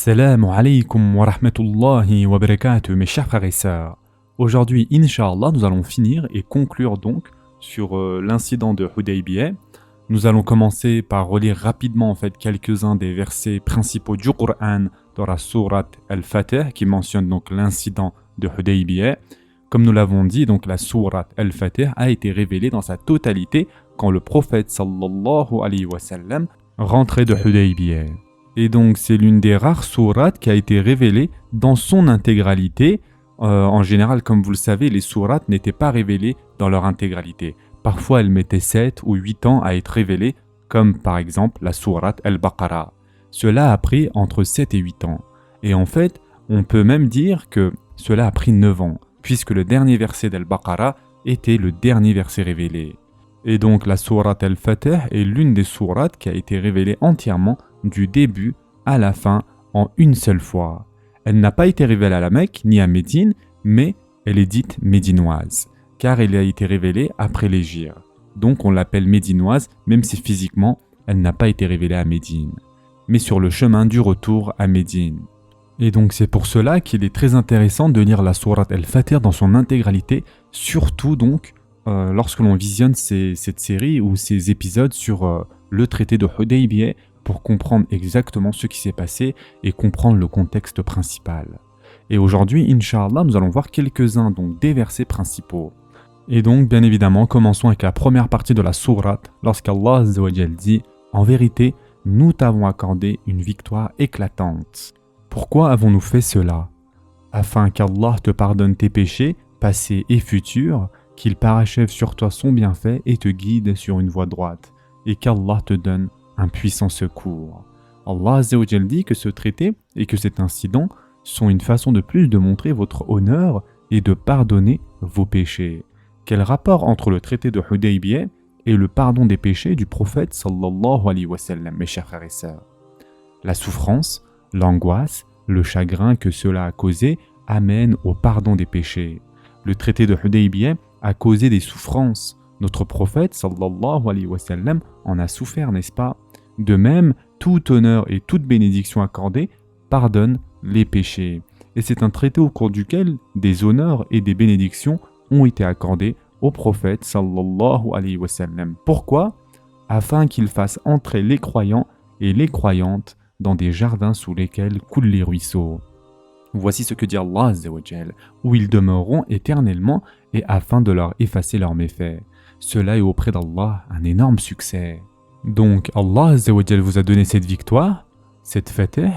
Assalamu alaikum wa rahmatullahi wa barakatuh, mes chers frères et sœurs. Aujourd'hui, Inch'Allah, nous allons finir et conclure donc sur l'incident de Hudaybiyah. Nous allons commencer par relire rapidement quelques-uns des versets principaux du Coran dans la sourate Al-Fatih qui mentionne donc l'incident de Hudaybiyah. Comme nous l'avons dit, donc la sourate Al-Fatih a été révélée dans sa totalité quand le prophète sallallahu alayhi wa sallam rentrait de Hudaybiyah. Et donc c'est l'une des rares sourates qui a été révélée dans son intégralité. En général, comme vous le savez, les sourates n'étaient pas révélées dans leur intégralité. Parfois, elles mettaient 7 ou 8 ans à être révélées, comme par exemple la sourate Al-Baqarah. Cela a pris entre 7 et 8 ans. Et en fait, on peut même dire que cela a pris 9 ans, puisque le dernier verset d'Al-Baqarah était le dernier verset révélé. Et donc la sourate Al-Fatih est l'une des sourates qui a été révélée entièrement du début à la fin en une seule fois. Elle n'a pas été révélée à la Mecque ni à Médine, mais elle est dite médinoise, car elle a été révélée après l'Hégire. Donc on l'appelle médinoise, même si physiquement elle n'a pas été révélée à Médine, mais sur le chemin du retour à Médine. Et donc c'est pour cela qu'il est très intéressant de lire la sourate Al-Fatih dans son intégralité, surtout donc lorsque l'on visionne cette série ou ces épisodes sur le traité de Hudaybiyah, pour comprendre exactement ce qui s'est passé et comprendre le contexte principal. Et aujourd'hui, Inch'Allah, nous allons voir quelques-uns donc des versets principaux. Et donc, bien évidemment, commençons avec la première partie de la sourate, lorsqu'Allah Azza wa Jal dit « En vérité, nous t'avons accordé une victoire éclatante. » Pourquoi avons-nous fait cela? Afin qu'Allah te pardonne tes péchés, passés et futurs, qu'il parachève sur toi son bienfait et te guide sur une voie droite, et qu'Allah te donne un puissant secours. Allah Azza wa Jal dit que ce traité et que cet incident sont une façon de plus de montrer votre honneur et de pardonner vos péchés. Quel rapport entre le traité de Hudaybiyah et le pardon des péchés du prophète sallallahu alayhi wa sallam, mes chers frères et sœurs? La souffrance, l'angoisse, le chagrin que cela a causé amènent au pardon des péchés. Le traité de Hudaybiyah a causé des souffrances. Notre prophète sallallahu alayhi wa sallam en a souffert, n'est-ce pas? De même, tout honneur et toute bénédiction accordée pardonne les péchés. Et c'est un traité au cours duquel des honneurs et des bénédictions ont été accordés au prophète sallallahu alayhi wa sallam. Pourquoi? Afin qu'il fasse entrer les croyants et les croyantes dans des jardins sous lesquels coulent les ruisseaux. Voici ce que dit Allah Azza wa Jal, où ils demeureront éternellement et afin de leur effacer leurs méfaits. Cela est auprès d'Allah un énorme succès. Donc Allah Azza wa Jal vous a donné cette victoire, cette fatih,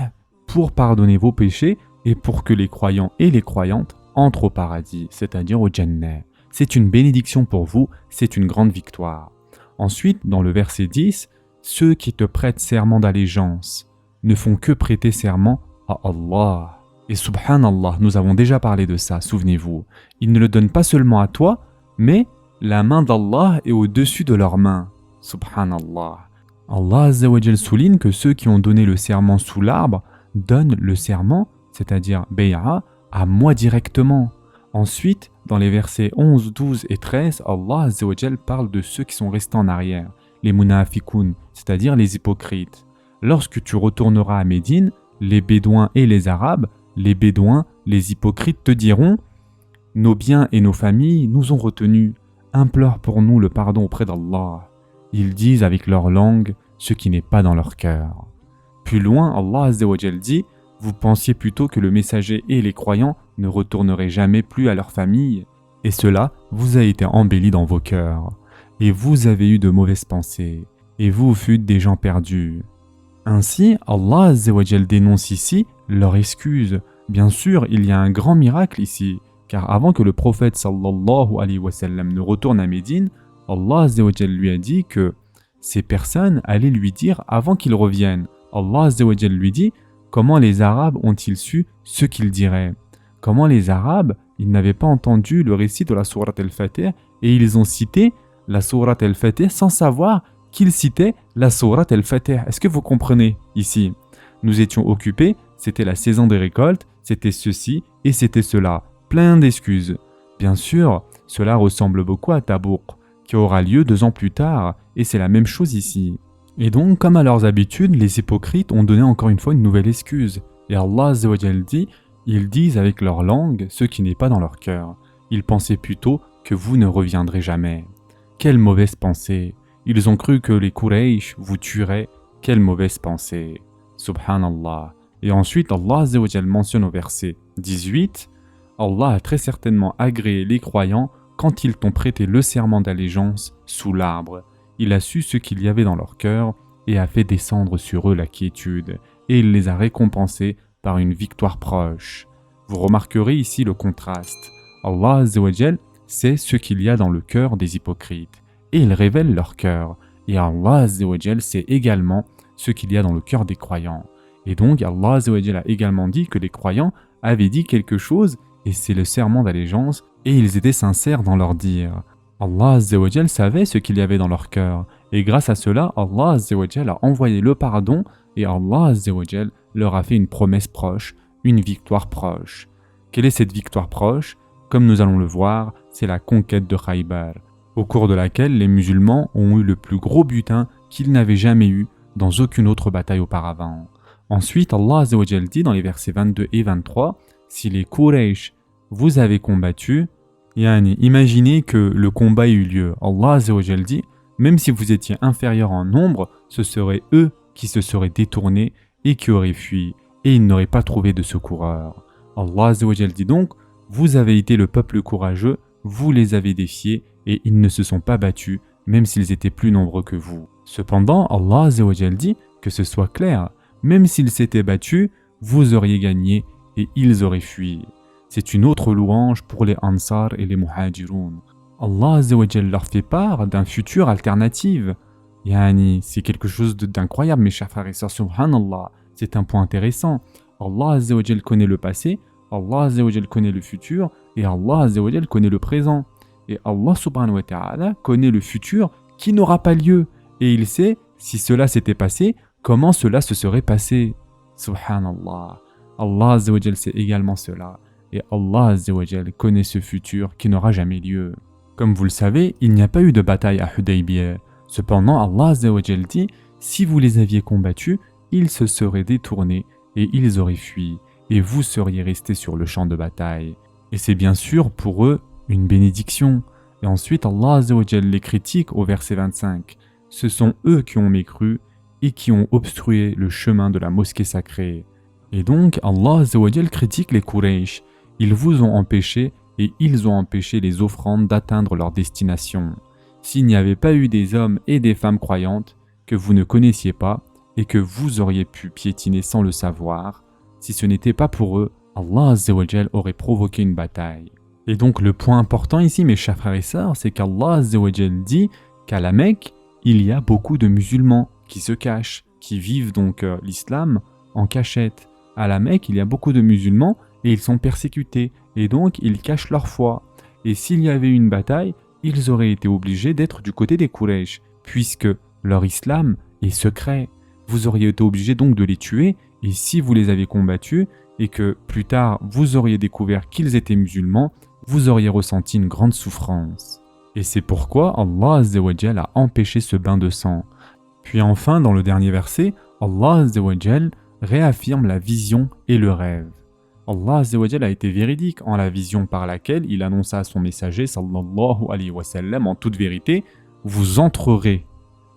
pour pardonner vos péchés et pour que les croyants et les croyantes entrent au paradis, c'est-à-dire au Jannah. C'est une bénédiction pour vous, c'est une grande victoire. Ensuite, dans le verset 10, ceux qui te prêtent serment d'allégeance ne font que prêter serment à Allah. Et subhanallah, nous avons déjà parlé de ça, souvenez-vous. Ils ne le donnent pas seulement à toi, mais la main d'Allah est au-dessus de leur main. Subhanallah. Allah Azza wa Jal souligne que ceux qui ont donné le serment sous l'arbre donnent le serment, c'est-à-dire bay'a, à moi directement. Ensuite, dans les versets 11, 12 et 13, Allah Azza wa Jal parle de ceux qui sont restés en arrière, les munafiqun, c'est-à-dire les hypocrites. Lorsque tu retourneras à Médine, les Bédouins et les Arabes, les Bédouins, les hypocrites te diront « Nos biens et nos familles nous ont retenus. Implore pour nous le pardon auprès d'Allah. » Ils disent avec leur langue ce qui n'est pas dans leur cœur. Plus loin, Allah Azza wa Jal dit « Vous pensiez plutôt que le messager et les croyants ne retourneraient jamais plus à leur famille, et cela vous a été embelli dans vos cœurs. Et vous avez eu de mauvaises pensées, et vous fûtes des gens perdus. » Ainsi, Allah Azza wa Jal dénonce ici leur excuse. Bien sûr, il y a un grand miracle ici, car avant que le prophète sallallahu alayhi wa sallam ne retourne à Médine, Allah Azza wa Jal lui a dit que ces personnes allaient lui dire avant qu'il revienne. Allah Azza wa Jal lui dit comment les Arabes ont-ils su ce qu'ils diraient? Comment les Arabes, ils n'avaient pas entendu le récit de la sourate Al-Fatih et ils ont cité la sourate Al-Fatih sans savoir qu'ils citaient la sourate Al-Fatih. Est-ce que vous comprenez ici? Nous étions occupés, c'était la saison des récoltes, c'était ceci et c'était cela. Plein d'excuses. Bien sûr, cela ressemble beaucoup à Tabouk, qui aura lieu 2 ans plus tard, et c'est la même chose ici. Et donc, comme à leurs habitudes, les hypocrites ont donné encore une fois une nouvelle excuse. Et Allah Azza wa Jal dit, ils disent avec leur langue ce qui n'est pas dans leur cœur. Ils pensaient plutôt que vous ne reviendrez jamais. Quelle mauvaise pensée! Ils ont cru que les Quraysh vous tueraient. Quelle mauvaise pensée! Subhanallah. Et ensuite, Allah Azza wa Jal mentionne au verset 18, Allah a très certainement agréé les croyants quand ils t'ont prêté le serment d'allégeance sous l'arbre. Il a su ce qu'il y avait dans leur cœur et a fait descendre sur eux la quiétude, et il les a récompensés par une victoire proche. Vous remarquerez ici le contraste. Allah Azza wa Jal sait ce qu'il y a dans le cœur des hypocrites, et il révèle leur cœur. Et Allah Azza wa Jal sait également ce qu'il y a dans le cœur des croyants. Et donc Allah Azza wa Jal a également dit que les croyants avaient dit quelque chose, et c'est le serment d'allégeance, et ils étaient sincères dans leur dire. Allah Azza wa Jal savait ce qu'il y avait dans leur cœur, et grâce à cela, Allah Azza wa Jal a envoyé le pardon, et Allah Azza wa Jal leur a fait une promesse proche, une victoire proche. Quelle est cette victoire proche? Comme nous allons le voir, c'est la conquête de Khaybar, au cours de laquelle les musulmans ont eu le plus gros butin qu'ils n'avaient jamais eu dans aucune autre bataille auparavant. Ensuite, Allah Azza wa Jal dit dans les versets 22 et 23, si les Quraysh vous avez combattu, imaginez que le combat ait eu lieu. Allah Azza wa Jal dit, même si vous étiez inférieurs en nombre, ce seraient eux qui se seraient détournés et qui auraient fui, et ils n'auraient pas trouvé de secoureurs. Allah Azza wa Jal dit donc, vous avez été le peuple courageux, vous les avez défiés, et ils ne se sont pas battus, même s'ils étaient plus nombreux que vous. Cependant, Allah Azza wa Jal dit, que ce soit clair, même s'ils s'étaient battus, vous auriez gagné, et ils auraient fui. C'est une autre louange pour les Ansar et les Muhajiroun. Allah Azza wa Jal leur fait part d'un futur alternatif. C'est quelque chose d'incroyable, mes chers frères et sœurs, subhanallah. C'est un point intéressant. Allah Azza wa Jal connaît le passé, Allah Azza wa Jal connaît le futur, et Allah Azza wa Jal connaît le présent. Et Allah subhanahu wa ta'ala connaît le futur qui n'aura pas lieu. Et il sait, si cela s'était passé, comment cela se serait passé. Subhanallah. Allah Azza wa Jal sait également cela. Et Allah Azza wa Jal connaît ce futur qui n'aura jamais lieu. Comme vous le savez, il n'y a pas eu de bataille à Hudaybiyah. Cependant, Allah Azza wa Jal dit, si vous les aviez combattus, ils se seraient détournés et ils auraient fui, et vous seriez restés sur le champ de bataille. Et c'est bien sûr pour eux une bénédiction. Et ensuite, Allah Azza wa Jal les critique au verset 25. Ce sont eux qui ont mécru et qui ont obstrué le chemin de la mosquée sacrée. Et donc, Allah Azza wa Jal critique les Quraysh. Ils vous ont empêché et ils ont empêché les offrandes d'atteindre leur destination. S'il n'y avait pas eu des hommes et des femmes croyantes que vous ne connaissiez pas et que vous auriez pu piétiner sans le savoir, si ce n'était pas pour eux, Allah Azza wa Jal aurait provoqué une bataille. Et donc le point important ici, mes chers frères et sœurs, c'est qu'Allah Azza wa Jal dit qu'à la Mecque, il y a beaucoup de musulmans qui se cachent, qui vivent donc l'islam en cachette. À la Mecque, il y a beaucoup de musulmans et ils sont persécutés, et donc ils cachent leur foi. Et s'il y avait eu une bataille, ils auraient été obligés d'être du côté des Quraysh, puisque leur islam est secret. Vous auriez été obligés donc de les tuer, et si vous les avez combattus, et que plus tard vous auriez découvert qu'ils étaient musulmans, vous auriez ressenti une grande souffrance. Et c'est pourquoi Allah Azza wa Jal a empêché ce bain de sang. Puis enfin, dans le dernier verset, Allah Azza wa Jal réaffirme la vision et le rêve. Allah Azza wa Jal a été véridique en la vision par laquelle il annonça à son messager sallallahu alayhi wa sallam en toute vérité, vous entrerez.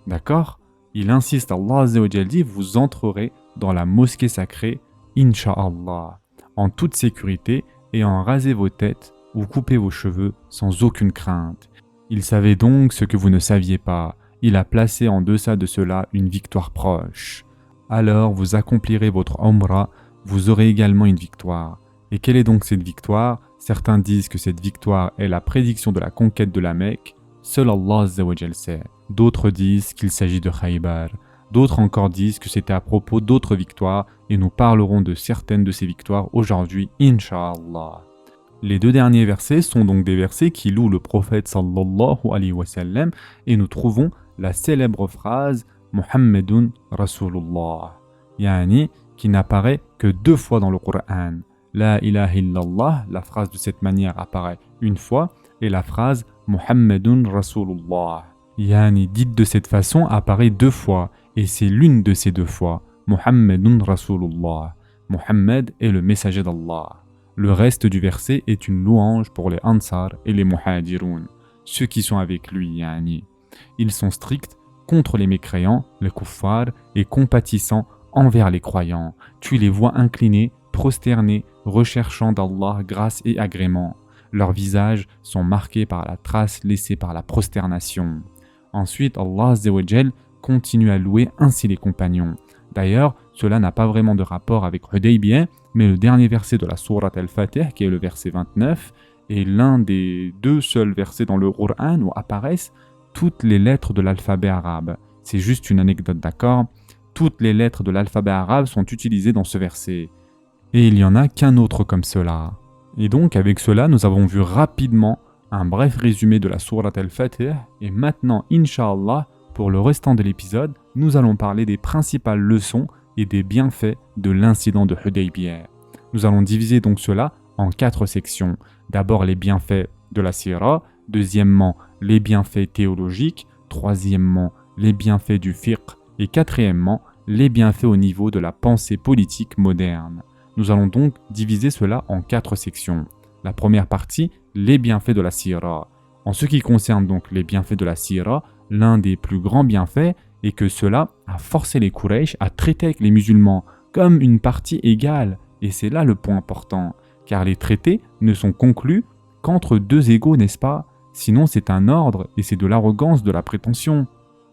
D'accord? Il insiste, Allah Azza wa Jal dit, vous entrerez dans la mosquée sacrée, Inch'Allah, en toute sécurité et en rasez vos têtes ou coupez vos cheveux sans aucune crainte. Il savait donc ce que vous ne saviez pas. Il a placé en deçà de cela une victoire proche. Alors vous accomplirez votre Umrah, vous aurez également une victoire. Et quelle est donc cette victoire? Certains disent que cette victoire est la prédiction de la conquête de la Mecque. Seul Allah Azza wa Jal sait. D'autres disent qu'il s'agit de Khaybar. D'autres encore disent que c'était à propos d'autres victoires et nous parlerons de certaines de ces victoires aujourd'hui, Inch'Allah. Les deux derniers versets sont donc des versets qui louent le prophète sallallahu alayhi wa sallam et nous trouvons la célèbre phrase Muhammadun Rasulullah, qui n'apparaît que 2 fois dans le Coran. La ilaha illallah, la phrase de cette manière apparaît une fois et la phrase Muhammadun Rasulullah, dite de cette façon, apparaît 2 fois et c'est l'une de ces 2 fois, Muhammadun Rasulullah. Mohammed est le messager d'Allah. Le reste du verset est une louange pour les Ansar et les Muhajirun, ceux qui sont avec lui, yani. Ils sont stricts contre les mécréants, les kuffars, et compatissants envers les croyants. Tu les vois inclinés, prosternés, recherchant d'Allah grâce et agrément. Leurs visages sont marqués par la trace laissée par la prosternation. Ensuite, Allah Azza wa Jal continue à louer ainsi les compagnons. D'ailleurs, cela n'a pas vraiment de rapport avec Hudaybiyah, mais le dernier verset de la sourate Al-Fatih, qui est le verset 29, est l'un des deux seuls versets dans le Coran où apparaissent toutes les lettres de l'alphabet arabe. C'est juste une anecdote, d'accord? Toutes les lettres de l'alphabet arabe sont utilisées dans ce verset. Et il n'y en a qu'un autre comme cela. Et donc, avec cela, nous avons vu rapidement un bref résumé de la sourate Al-Fatih. Et maintenant, Inch'Allah, pour le restant de l'épisode, nous allons parler des principales leçons et des bienfaits de l'incident de Hudaybiyah. Nous allons diviser donc cela en 4 sections. D'abord les bienfaits de la sira, deuxièmement les bienfaits théologiques, troisièmement les bienfaits du fiqh et quatrièmement les bienfaits au niveau de la pensée politique moderne. Nous allons donc diviser cela en 4 sections. La première partie, les bienfaits de la sira. En ce qui concerne donc les bienfaits de la sira, l'un des plus grands bienfaits est que cela a forcé les Quraysh à traiter avec les musulmans comme une partie égale. Et c'est là le point important, car les traités ne sont conclus qu'entre deux égaux, n'est-ce pas? Sinon c'est un ordre et c'est de l'arrogance, de la prétention.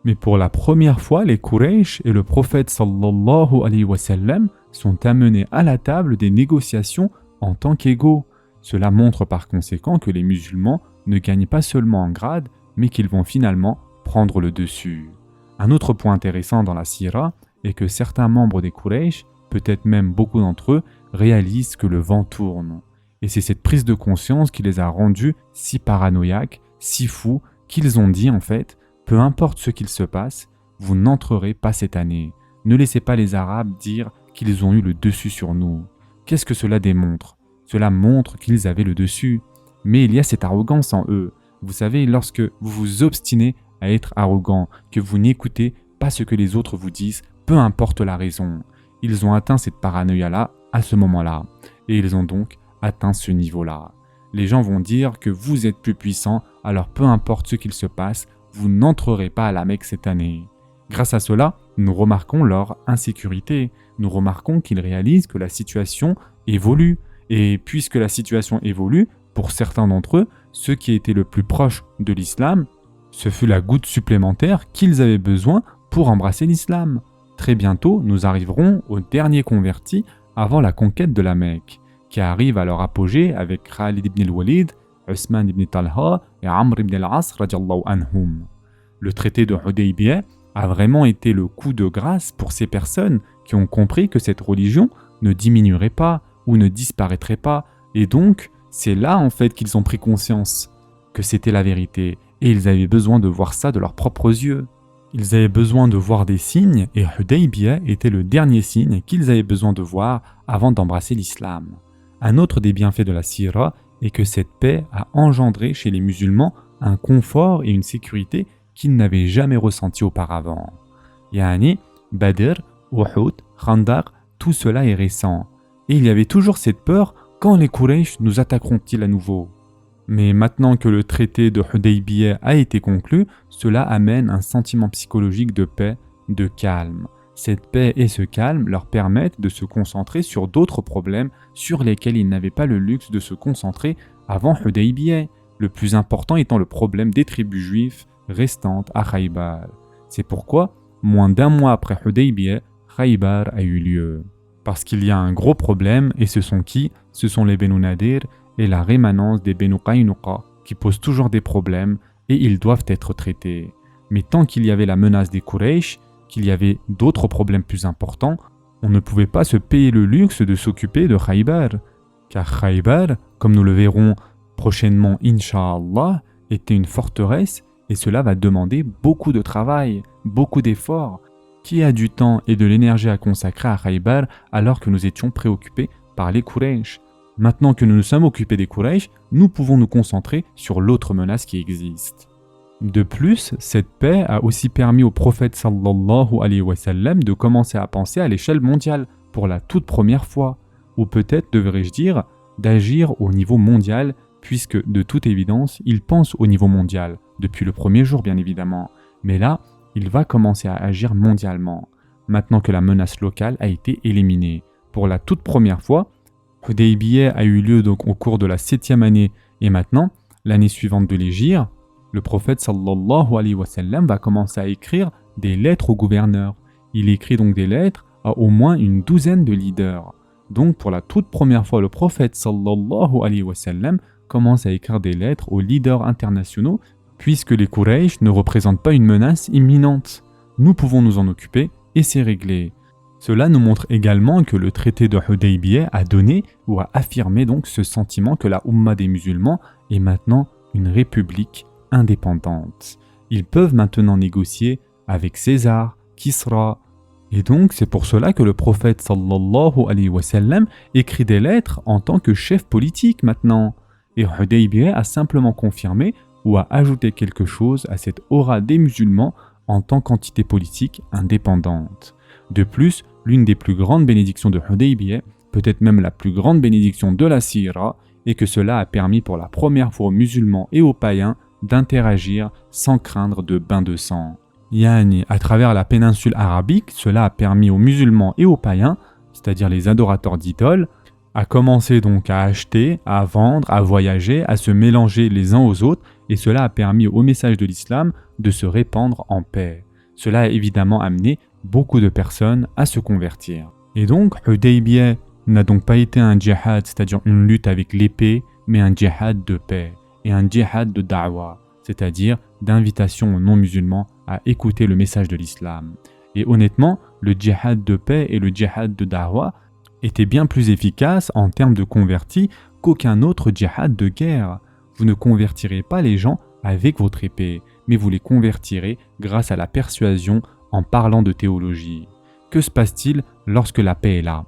Mais pour la première fois, les Quraysh et le prophète sallallahu alayhi wa sallam sont amenés à la table des négociations en tant qu'égaux. Cela montre par conséquent que les musulmans ne gagnent pas seulement en grade, mais qu'ils vont finalement prendre le dessus. Un autre point intéressant dans la sira est que certains membres des Quraysh, peut-être même beaucoup d'entre eux, réalisent que le vent tourne. Et c'est cette prise de conscience qui les a rendus si paranoïaques, si fous, qu'ils ont dit en fait, peu importe ce qu'il se passe, vous n'entrerez pas cette année. Ne laissez pas les Arabes dire qu'ils ont eu le dessus sur nous. Qu'est-ce que cela démontre? Cela montre qu'ils avaient le dessus. Mais il y a cette arrogance en eux. Vous savez, lorsque vous vous obstinez à être arrogant, que vous n'écoutez pas ce que les autres vous disent, peu importe la raison. Ils ont atteint cette paranoïa-là à ce moment-là. Et ils ont donc atteint ce niveau-là. Les gens vont dire que vous êtes plus puissant, alors peu importe ce qu'il se passe, vous n'entrerez pas à la Mecque cette année. Grâce à cela, nous remarquons leur insécurité. Nous remarquons qu'ils réalisent que la situation évolue. Et puisque la situation évolue, pour certains d'entre eux, ceux qui étaient le plus proches de l'islam, ce fut la goutte supplémentaire qu'ils avaient besoin pour embrasser l'islam. Très bientôt, nous arriverons aux derniers convertis avant la conquête de la Mecque, qui arrive à leur apogée avec Khalid ibn al-Walid, Uthman ibn Talha et Amr ibn al-As radiallahu anhum. Le traité de Hudaybiyah a vraiment été le coup de grâce pour ces personnes qui ont compris que cette religion ne diminuerait pas ou ne disparaîtrait pas, et donc c'est là en fait qu'ils ont pris conscience que c'était la vérité, et ils avaient besoin de voir ça de leurs propres yeux. Ils avaient besoin de voir des signes, et Hudaybiyah était le dernier signe qu'ils avaient besoin de voir avant d'embrasser l'islam. Un autre des bienfaits de la sira est que cette paix a engendré chez les musulmans un confort et une sécurité qu'ils n'avaient jamais ressenti auparavant. Yani, Badr, Uhud, Khandaq, tout cela est récent. Et il y avait toujours cette peur, quand les Quraysh nous attaqueront-ils à nouveau? Mais maintenant que le traité de Hudaybiyah a été conclu, cela amène un sentiment psychologique de paix, de calme. Cette paix et ce calme leur permettent de se concentrer sur d'autres problèmes sur lesquels ils n'avaient pas le luxe de se concentrer avant Hudaybiyah, le plus important étant le problème des tribus juives restantes à Khaybar. C'est pourquoi, moins d'un mois après Hudaybiyah, Khaybar a eu lieu. Parce qu'il y a un gros problème, et ce sont qui? Ce sont les Benu Nadir et la rémanence des Benu Qaynuqa qui posent toujours des problèmes et ils doivent être traités. Mais tant qu'il y avait la menace des Quraysh, qu'il y avait d'autres problèmes plus importants, on ne pouvait pas se payer le luxe de s'occuper de Khaybar. Car Khaybar, comme nous le verrons prochainement Inch'Allah, était une forteresse et cela va demander beaucoup de travail, beaucoup d'efforts. Qui a du temps et de l'énergie à consacrer à Khaybar alors que nous étions préoccupés par les Quraysh? Maintenant que nous nous sommes occupés des Quraysh, nous pouvons nous concentrer sur l'autre menace qui existe. De plus, cette paix a aussi permis au prophète sallallahu alayhi wa sallam de commencer à penser à l'échelle mondiale pour la toute première fois, ou peut-être devrais-je dire d'agir au niveau mondial, puisque de toute évidence, il pense au niveau mondial, depuis le premier jour bien évidemment, mais là, il va commencer à agir mondialement, maintenant que la menace locale a été éliminée. Pour la toute première fois, Hudaybiyah a eu lieu donc au cours de la 7e année, et maintenant, l'année suivante de l'hégire, le prophète sallallahu alayhi wa sallam va commencer à écrire des lettres au gouverneur. Il écrit donc des lettres à au moins une douzaine de leaders. Donc pour la toute première fois, le prophète sallallahu alayhi wa sallam commence à écrire des lettres aux leaders internationaux, puisque les Quraysh ne représentent pas une menace imminente. Nous pouvons nous en occuper et c'est réglé. Cela nous montre également que le traité de Hudaybiyah a donné ou a affirmé donc ce sentiment que la Ummah des musulmans est maintenant une république indépendante. Ils peuvent maintenant négocier avec César, Kisra, et donc c'est pour cela que le prophète sallallahu alayhi wa sallam écrit des lettres en tant que chef politique maintenant. Et Hudaybiyah a simplement confirmé ou a ajouté quelque chose à cette aura des musulmans en tant qu'entité politique indépendante. De plus, l'une des plus grandes bénédictions de Hudaybiyah, peut-être même la plus grande bénédiction de la Sira, est que cela a permis pour la première fois aux musulmans et aux païens d'interagir sans craindre de bain de sang. Yani, à travers la péninsule arabique, cela a permis aux musulmans et aux païens, c'est-à-dire les adorateurs d'idoles, à commencer donc à acheter, à vendre, à voyager, à se mélanger les uns aux autres, et cela a permis au message de l'islam de se répandre en paix. Cela a évidemment amené beaucoup de personnes à se convertir. Et donc, Hudaybiyah n'a donc pas été un djihad, c'est-à-dire une lutte avec l'épée, mais un djihad de paix et un djihad de da'wa, c'est-à-dire d'invitation aux non-musulmans à écouter le message de l'islam. Et honnêtement, le djihad de paix et le djihad de da'wa étaient bien plus efficaces en termes de convertis qu'aucun autre djihad de guerre. Vous ne convertirez pas les gens avec votre épée, mais vous les convertirez grâce à la persuasion en parlant de théologie. Que se passe-t-il lorsque la paix est là?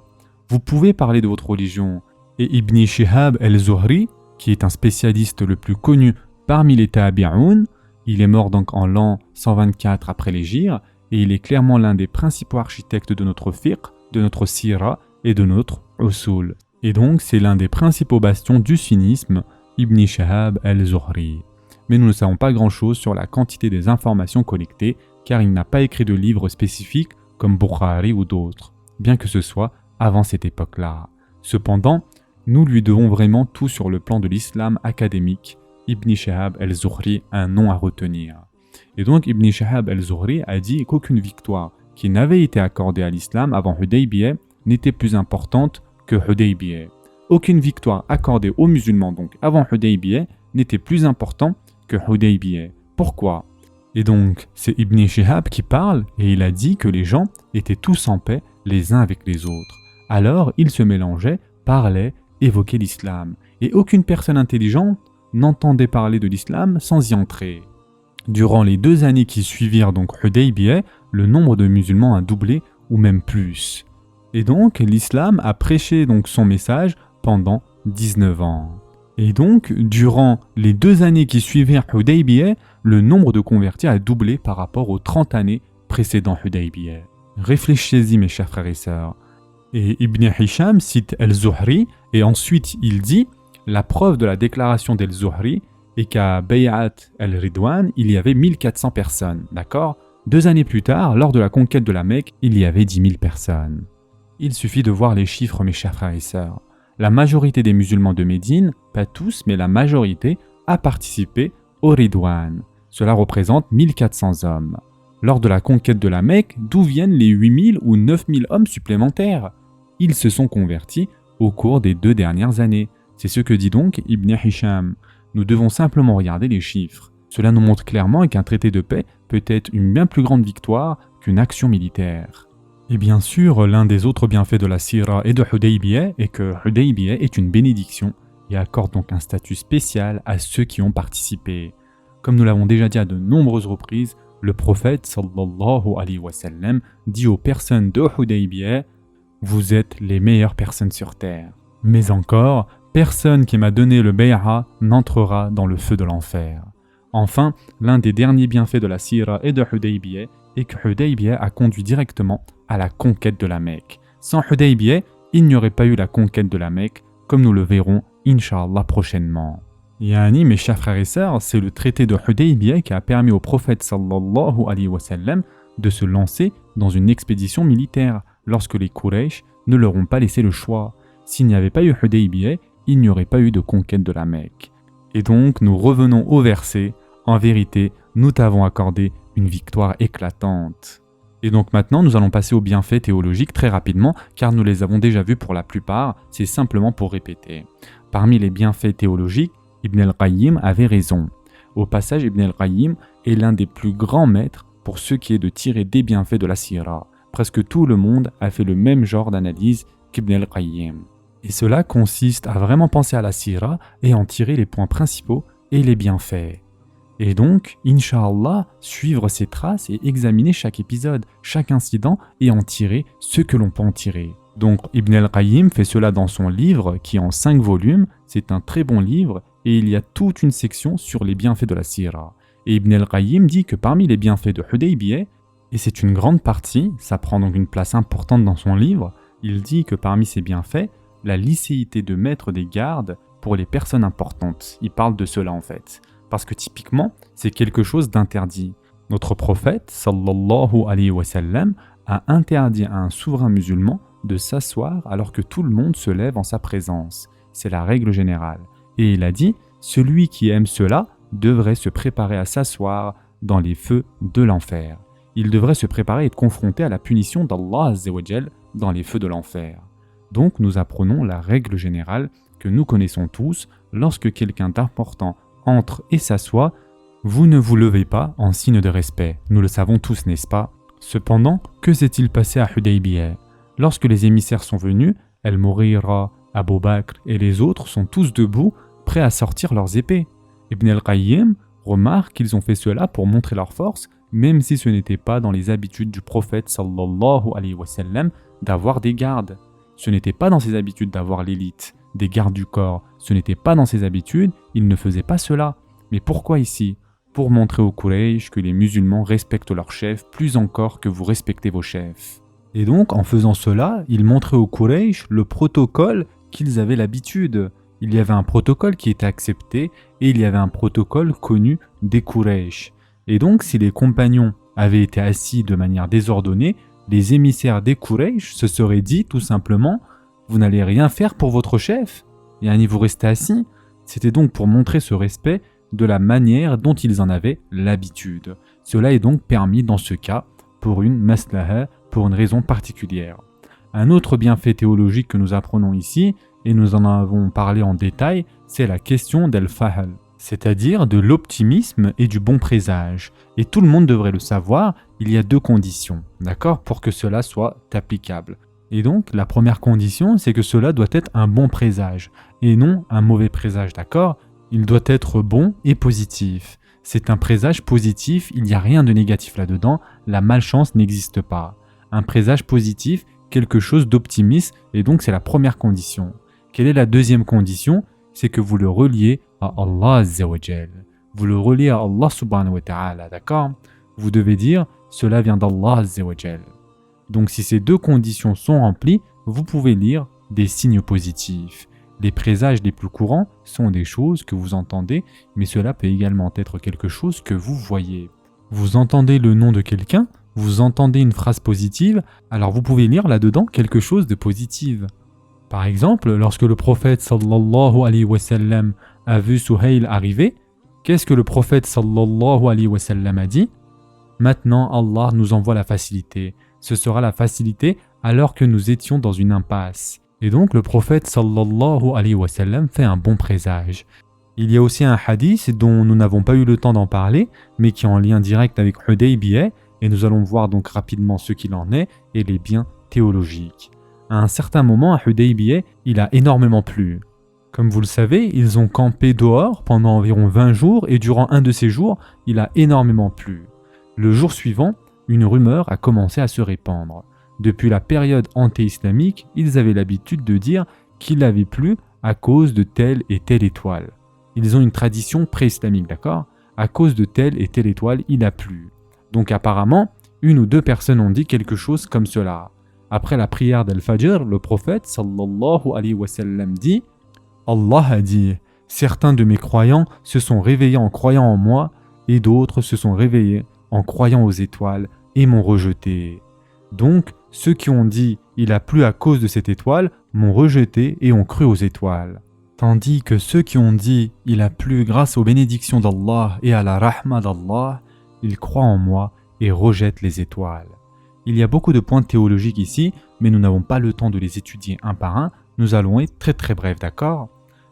Vous pouvez parler de votre religion, et Ibn Shihab el-Zuhri, qui est un spécialiste le plus connu parmi les Tabi'oun, il est mort donc en l'an 124 après l'hégire, et il est clairement l'un des principaux architectes de notre fiqh, de notre sira et de notre usul. Et donc c'est l'un des principaux bastions du sunnisme, Ibn Shihab el-Zuhri. Mais nous ne savons pas grand-chose sur la quantité des informations collectées, car il n'a pas écrit de livres spécifiques comme Bukhari ou d'autres, bien que ce soit avant cette époque-là. Cependant, nous lui devons vraiment tout sur le plan de l'islam académique. Ibn Shihab el-Zuhri a un nom à retenir. Et donc Ibn Shihab el-Zuhri a dit qu'aucune victoire qui n'avait été accordée à l'islam avant Hudaybiyah n'était plus importante que Hudaybiyah. Aucune victoire accordée aux musulmans donc avant Hudaybiyah n'était plus importante que Hudaybiyah. Pourquoi? Et donc, c'est Ibn Shihab qui parle et il a dit que les gens étaient tous en paix les uns avec les autres. Alors, ils se mélangeaient, parlaient, évoquaient l'islam. Et aucune personne intelligente n'entendait parler de l'islam sans y entrer. Durant les 2 années qui suivirent donc Hudaybiyah, le nombre de musulmans a doublé ou même plus. Et donc, l'islam a prêché donc son message pendant 19 ans. Et donc, durant les 2 années qui suivirent Hudaybiyah, le nombre de convertis a doublé par rapport aux 30 années précédant Hudaybiyah. Réfléchissez-y mes chers frères et sœurs. Et Ibn Hisham cite El-Zuhri et ensuite il dit la preuve de la déclaration d'El-Zuhri est qu'à Bay'at el-Ridwan, il y avait 1400 personnes, d'accord? 2 années plus tard, lors de la conquête de la Mecque, il y avait 10 000 personnes. Il suffit de voir les chiffres mes chers frères et sœurs. La majorité des musulmans de Médine, pas tous, mais la majorité, a participé au Ridwan. Cela représente 1400 hommes. Lors de la conquête de la Mecque, d'où viennent les 8000 ou 9000 hommes supplémentaires? Ils se sont convertis au cours des 2 dernières années. C'est ce que dit donc Ibn Hisham. Nous devons simplement regarder les chiffres. Cela nous montre clairement qu'un traité de paix peut être une bien plus grande victoire qu'une action militaire. Et bien sûr, l'un des autres bienfaits de la Sira et de Hudaybiyah est que Hudaybiyah est une bénédiction et accorde donc un statut spécial à ceux qui ont participé. Comme nous l'avons déjà dit à de nombreuses reprises, le prophète sallallahu alayhi wa sallam dit aux personnes de Hudaybiyah « Vous êtes les meilleures personnes sur terre. Mais encore, personne qui m'a donné le bay'a n'entrera dans le feu de l'enfer. » Enfin, l'un des derniers bienfaits de la Sira et de Hudaybiyah est que Hudaybiyah a conduit directement à la conquête de la Mecque. Sans Hudaybiyah, il n'y aurait pas eu la conquête de la Mecque, comme nous le verrons, Inch'Allah, prochainement. Yani, mes chers frères et sœurs, c'est le traité de Hudaybiyah qui a permis au prophète sallallahu alayhi wa sallam de se lancer dans une expédition militaire lorsque les Quraysh ne leur ont pas laissé le choix. S'il n'y avait pas eu Hudaybiyah, il n'y aurait pas eu de conquête de la Mecque. Et donc, nous revenons au verset. En vérité, nous t'avons accordé une victoire éclatante. Et donc maintenant, nous allons passer aux bienfaits théologiques très rapidement, car nous les avons déjà vus pour la plupart, c'est simplement pour répéter. Parmi les bienfaits théologiques, Ibn al-Qayyim avait raison. Au passage, Ibn al-Qayyim est l'un des plus grands maîtres pour ce qui est de tirer des bienfaits de la sira. Presque tout le monde a fait le même genre d'analyse qu'Ibn al-Qayyim. Et cela consiste à vraiment penser à la sira et en tirer les points principaux et les bienfaits. Et donc, Inch'Allah, suivre ces traces et examiner chaque épisode, chaque incident et en tirer ce que l'on peut en tirer. Donc, Ibn al-Qayyim fait cela dans son livre qui est en 5 volumes, c'est un très bon livre et il y a toute une section sur les bienfaits de la sira. Et Ibn al-Qayyim dit que parmi les bienfaits de Hudaybiyah, et c'est une grande partie, ça prend donc une place importante dans son livre, il dit que parmi ces bienfaits, la licéité de mettre des gardes pour les personnes importantes. Il parle de cela en fait. Parce que typiquement, c'est quelque chose d'interdit. Notre prophète, sallallahu alayhi wa sallam, a interdit à un souverain musulman de s'asseoir alors que tout le monde se lève en sa présence. C'est la règle générale. Et il a dit, celui qui aime cela devrait se préparer à s'asseoir dans les feux de l'enfer. Il devrait se préparer à être confronté à la punition d'Allah Azza wa Jal dans les feux de l'enfer. Donc nous apprenons la règle générale que nous connaissons tous, lorsque quelqu'un d'important entre et s'assoit, vous ne vous levez pas en signe de respect. Nous le savons tous, n'est-ce pas? Cependant, que s'est-il passé à Hudaybiyah? Lorsque les émissaires sont venus, Al-Mughira, Abu Bakr et les autres sont tous debout, prêts à sortir leurs épées. Ibn al-Qayyim remarque qu'ils ont fait cela pour montrer leur force, même si ce n'était pas dans les habitudes du prophète sallallahu alayhi wa sallam d'avoir des gardes. Ce n'était pas dans ses habitudes d'avoir l'élite, des gardes du corps. Ce n'était pas dans ses habitudes, il ne faisait pas cela. Mais pourquoi ici? Pour montrer aux Quraysh que les musulmans respectent leurs chefs plus encore que vous respectez vos chefs. Et donc, en faisant cela, il montrait aux Quraysh le protocole qu'ils avaient l'habitude. Il y avait un protocole qui était accepté et il y avait un protocole connu des Quraysh. Et donc, si les compagnons avaient été assis de manière désordonnée, les émissaires des Quraysh se seraient dit tout simplement « Vous n'allez rien faire pour votre chef ?» Yani vous restez assis. C'était donc pour montrer ce respect de la manière dont ils en avaient l'habitude. Cela est donc permis dans ce cas pour une maslaha, pour une raison particulière. Un autre bienfait théologique que nous apprenons ici, et nous en avons parlé en détail, c'est la question d'al-fahl, c'est-à-dire de l'optimisme et du bon présage. Et tout le monde devrait le savoir, il y a 2 conditions, d'accord, pour que cela soit applicable. Et donc, la première condition, c'est que cela doit être un bon présage, et non un mauvais présage, d'accord? Il doit être bon et positif. C'est un présage positif, il n'y a rien de négatif là-dedans, la malchance n'existe pas. Un présage positif, quelque chose d'optimiste, et donc c'est la première condition. Quelle est la deuxième condition? C'est que vous le reliez à Allah Azza wa Jal. Vous le reliez à Allah subhanahu wa ta'ala, d'accord? Vous devez dire, cela vient d'Allah Azza wa Jal. Donc si ces 2 conditions sont remplies, vous pouvez lire des signes positifs. Les présages les plus courants sont des choses que vous entendez, mais cela peut également être quelque chose que vous voyez. Vous entendez le nom de quelqu'un, vous entendez une phrase positive, alors vous pouvez lire là-dedans quelque chose de positif. Par exemple, lorsque le prophète sallallahu alayhi wa sallam a vu Suhayl arriver, qu'est-ce que le prophète sallallahu alayhi wa sallam a dit? Maintenant, Allah nous envoie la facilité. Ce sera la facilité alors que nous étions dans une impasse. Et donc le prophète sallallahu alayhi wa sallam fait un bon présage. Il y a aussi un hadith dont nous n'avons pas eu le temps d'en parler, mais qui est en lien direct avec Hudaybiyah, et nous allons voir donc rapidement ce qu'il en est et les biens théologiques. À un certain moment à Hudaybiyah, il a énormément plu. Comme vous le savez, ils ont campé dehors pendant environ 20 jours et durant un de ces jours, il a énormément plu. Le jour suivant, une rumeur a commencé à se répandre. Depuis la période anté-islamique, ils avaient l'habitude de dire qu'il avait plu à cause de telle et telle étoile. Ils ont une tradition pré-islamique, d'accord? À cause de telle et telle étoile, il a plu. Donc apparemment, 1 ou 2 personnes ont dit quelque chose comme cela. Après la prière d'Al-Fajr, le prophète sallallahu alayhi wa sallam dit « Allah a dit, certains de mes croyants se sont réveillés en croyant en moi et d'autres se sont réveillés en croyant aux étoiles et m'ont rejeté. Donc, ceux qui ont dit « il a plu à cause de cette étoile » m'ont rejeté et ont cru aux étoiles. Tandis que ceux qui ont dit « il a plu grâce aux bénédictions d'Allah et à la rahma d'Allah » ils croient en moi et rejettent les étoiles. Il y a beaucoup de points théologiques ici, mais nous n'avons pas le temps de les étudier un par un, nous allons être très brefs, d'accord?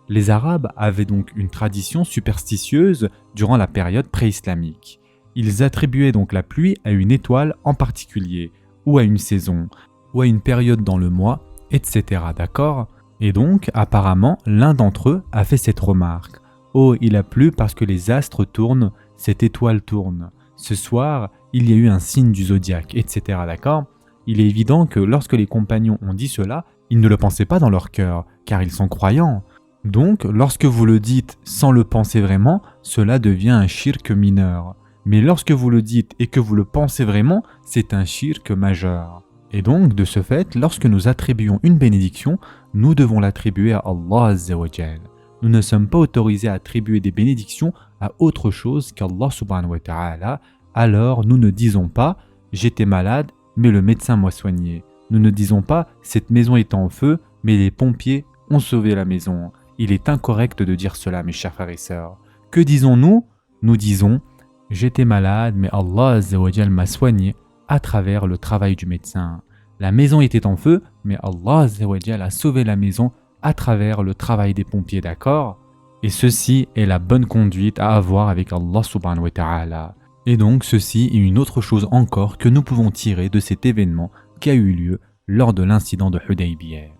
Les Arabes avaient donc une tradition superstitieuse durant la période pré-islamique. Ils attribuaient donc la pluie à une étoile en particulier, ou à une saison, ou à une période dans le mois, etc. D'accord? Et donc, apparemment, l'un d'entre eux a fait cette remarque. « Oh, il a plu parce que les astres tournent, cette étoile tourne. Ce soir, il y a eu un signe du zodiaque, etc. » D'accord? Il est évident que lorsque les compagnons ont dit cela, ils ne le pensaient pas dans leur cœur, car ils sont croyants. Donc, lorsque vous le dites sans le penser vraiment, cela devient un shirk mineur. Mais lorsque vous le dites et que vous le pensez vraiment, c'est un shirk majeur. Et donc, de ce fait, lorsque nous attribuons une bénédiction, nous devons l'attribuer à Allah Azza wa Jal. Nous ne sommes pas autorisés à attribuer des bénédictions à autre chose qu'Allah subhanahu wa ta'ala. Alors, nous ne disons pas « j'étais malade, mais le médecin m'a soigné ». Nous ne disons pas « cette maison est en feu, mais les pompiers ont sauvé la maison ». Il est incorrect de dire cela, mes chers frères et sœurs. Que disons-nous? Nous disons « j'étais malade, mais Allah Azza wa Jal m'a soigné à travers le travail du médecin. La maison était en feu, mais Allah Azza wa Jal a sauvé la maison à travers le travail des pompiers, d'accord? Et ceci est la bonne conduite à avoir avec Allah subhanahu wa ta'ala. Et donc ceci est une autre chose encore que nous pouvons tirer de cet événement qui a eu lieu lors de l'incident de Hudaybiyah.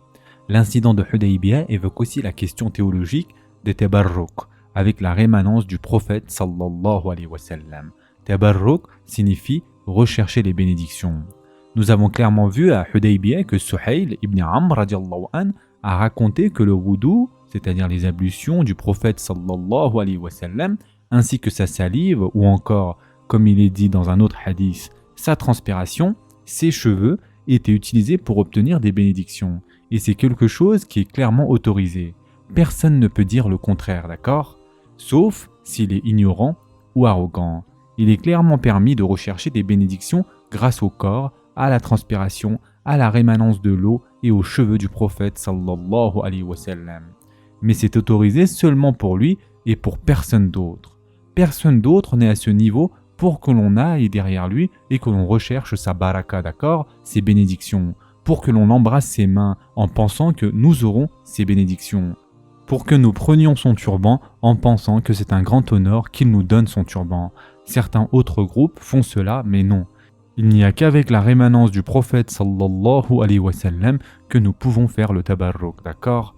L'incident de Hudaybiyah évoque aussi la question théologique des tabarruk, avec la rémanence du prophète sallallahu alayhi wa sallam. Tabarruk signifie rechercher les bénédictions. Nous avons clairement vu à Hudaybiyah que Suhayl ibn Amr radiallahu an a raconté que le wudu, c'est-à-dire les ablutions du prophète sallallahu alayhi wa sallam, ainsi que sa salive, ou encore, comme il est dit dans un autre hadith, sa transpiration, ses cheveux, étaient utilisés pour obtenir des bénédictions. Et c'est quelque chose qui est clairement autorisé. Personne ne peut dire le contraire, d'accord? Sauf s'il est ignorant ou arrogant. Il est clairement permis de rechercher des bénédictions grâce au corps, à la transpiration, à la rémanence de l'eau et aux cheveux du prophète sallallahu alayhi wa sallam. Mais c'est autorisé seulement pour lui et pour personne d'autre. Personne d'autre n'est à ce niveau pour que l'on aille derrière lui et que l'on recherche sa baraka, d'accord? Ses bénédictions. Pour que l'on embrasse ses mains en pensant que nous aurons ses bénédictions. Pour que nous prenions son turban en pensant que c'est un grand honneur qu'il nous donne son turban. Certains autres groupes font cela, mais non. Il n'y a qu'avec la rémanence du prophète sallallahu alayhi wa sallam que nous pouvons faire le tabarruk, d'accord?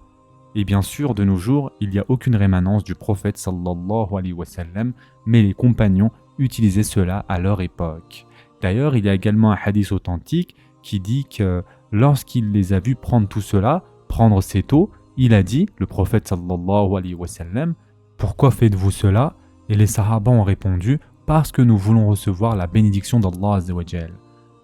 Et bien sûr, de nos jours, il n'y a aucune rémanence du prophète sallallahu alayhi wa sallam, mais les compagnons utilisaient cela à leur époque. D'ailleurs, il y a également un hadith authentique qui dit que lorsqu'il les a vus prendre tout cela, prendre cette eau, il a dit, le prophète sallallahu alayhi wa sallam, « Pourquoi faites-vous cela ?» Et les sahaba ont répondu, « Parce que nous voulons recevoir la bénédiction d'Allah azza wa jal. »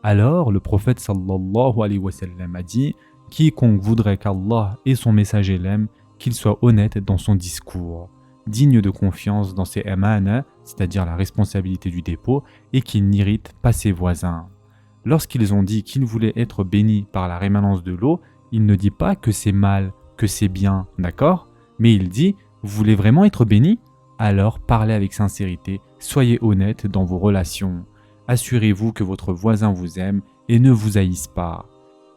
Alors le prophète sallallahu alayhi wa sallam a dit, « Quiconque voudrait qu'Allah et son messager l'aiment, qu'il soit honnête dans son discours, digne de confiance dans ses amana, c'est-à-dire la responsabilité du dépôt, et qu'il n'irrite pas ses voisins. » Lorsqu'ils ont dit qu'ils voulaient être bénis par la rémanence de l'eau, il ne dit pas que c'est mal, que c'est bien, d'accord? Mais il dit, vous voulez vraiment être bénis? Alors parlez avec sincérité, soyez honnête dans vos relations. Assurez-vous que votre voisin vous aime et ne vous haïsse pas.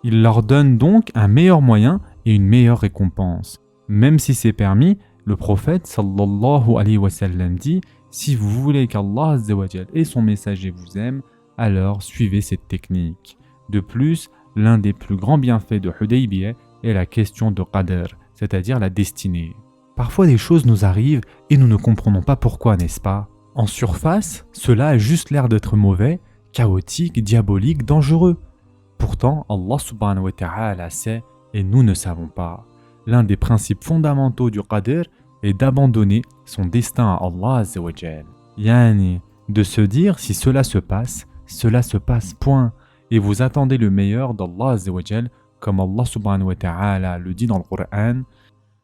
Il leur donne donc un meilleur moyen et une meilleure récompense. Même si c'est permis, le prophète sallallahu alayhi wa sallam dit, si vous voulez qu'Allah azza wa jal et son messager vous aiment, alors suivez cette technique. De plus, l'un des plus grands bienfaits de Hudaybiyah est la question de Qadr, c'est-à-dire la destinée. Parfois des choses nous arrivent et nous ne comprenons pas pourquoi, n'est-ce pas? En surface, cela a juste l'air d'être mauvais, chaotique, diabolique, dangereux. Pourtant, Allah subhanahu wa ta'ala sait et nous ne savons pas. L'un des principes fondamentaux du Qadr est d'abandonner son destin à Allah azza wa jal. Yani, de se dire si cela se passe, point. et vous attendez le meilleur d'Allah Azza wa Jal, comme Allah subhanahu wa ta'ala le dit dans le Coran.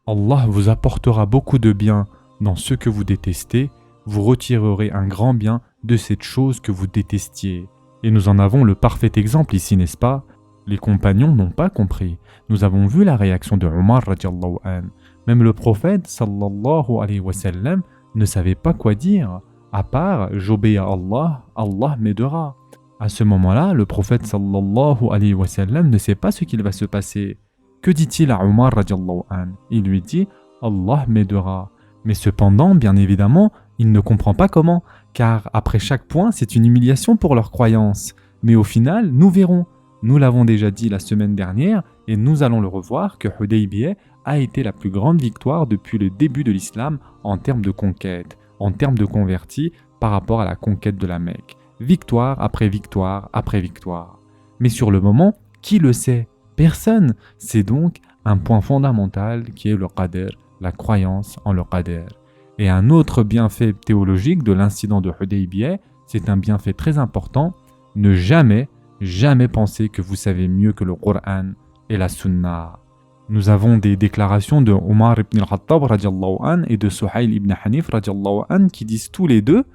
Allah vous apportera beaucoup de bien dans ce que vous détestez, vous retirerez un grand bien de cette chose que vous détestiez. Et nous en avons le parfait exemple ici, n'est-ce pas? Les compagnons n'ont pas compris. Nous avons vu la réaction de Omar radiallahu anhu. Même le prophète sallallahu alayhi wa sallam ne savait pas quoi dire, à part « j'obéis à Allah, Allah m'aidera ». À ce moment-là, le prophète sallallahu alayhi wa sallam ne sait pas ce qu'il va se passer. Que dit-il à Omar radiallahu anhu? Il lui dit « Allah m'aidera ». Mais cependant, bien évidemment, il ne comprend pas comment, car après chaque point, c'est une humiliation pour leur croyance. Mais au final, nous verrons. Nous l'avons déjà dit la semaine dernière, et nous allons le revoir, que Hudaybiyah a été la plus grande victoire depuis le début de l'islam en termes de conquête, en termes de convertis par rapport à la conquête de la Mecque. Victoire après victoire après victoire. Mais sur le moment, qui le sait? Personne. C'est donc un point fondamental qui est le qadr, la croyance en le qadr. Et un autre bienfait théologique de l'incident de Hudaybiyah, c'est un bienfait très important, ne jamais penser que vous savez mieux que le Coran et la Sunna. Nous avons des déclarations de Omar ibn al-Khattab radiallahu anhu et de Suhayl ibn Hanif radiallahu anhu qui disent tous les deux: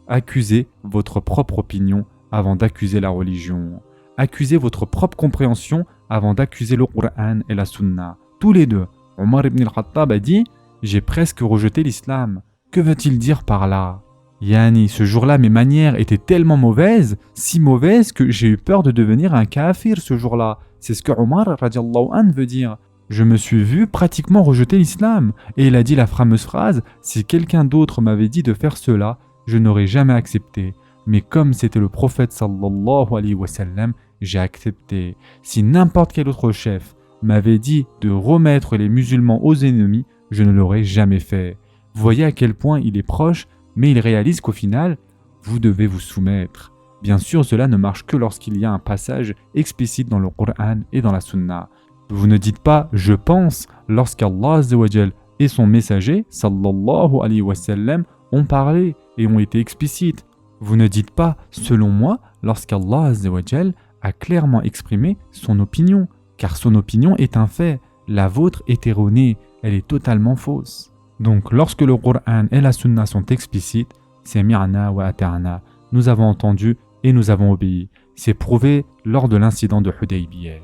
accusez votre propre opinion avant d'accuser la religion. Accusez votre propre compréhension avant d'accuser le Coran et la Sunna. Tous les deux. Omar ibn al-Khattab a dit: j'ai presque rejeté l'islam. Que veut-il dire par là? Yani, ce jour-là, mes manières étaient tellement mauvaises, si mauvaises que j'ai eu peur de devenir un kafir ce jour-là. C'est ce que Omar radiallahu anhu veut dire. Je me suis vu pratiquement rejeter l'islam. Et il a dit la fameuse phrase: si quelqu'un d'autre m'avait dit de faire cela, je n'aurais jamais accepté. Mais comme c'était le prophète sallallahu alayhi wa sallam, j'ai accepté. Si n'importe quel autre chef m'avait dit de remettre les musulmans aux ennemis, je ne l'aurais jamais fait. Vous voyez à quel point il est proche, mais il réalise qu'au final, vous devez vous soumettre. Bien sûr, cela ne marche que lorsqu'il y a un passage explicite dans le Coran et dans la Sunna. Vous ne dites pas « je pense » lorsqu'Allah Azza wa Jal et son messager, sallallahu alayhi wa sallam, ont parlé et ont été explicites. Vous ne dites pas « selon moi » lorsqu'Allah Azza wa Jal a clairement exprimé son opinion, car son opinion est un fait. La vôtre est erronée, elle est totalement fausse. Donc, lorsque le Coran et la Sunna sont explicites, c'est mi'na wa ata'na. Nous avons entendu et nous avons obéi. C'est prouvé lors de l'incident de Hudaybiyah.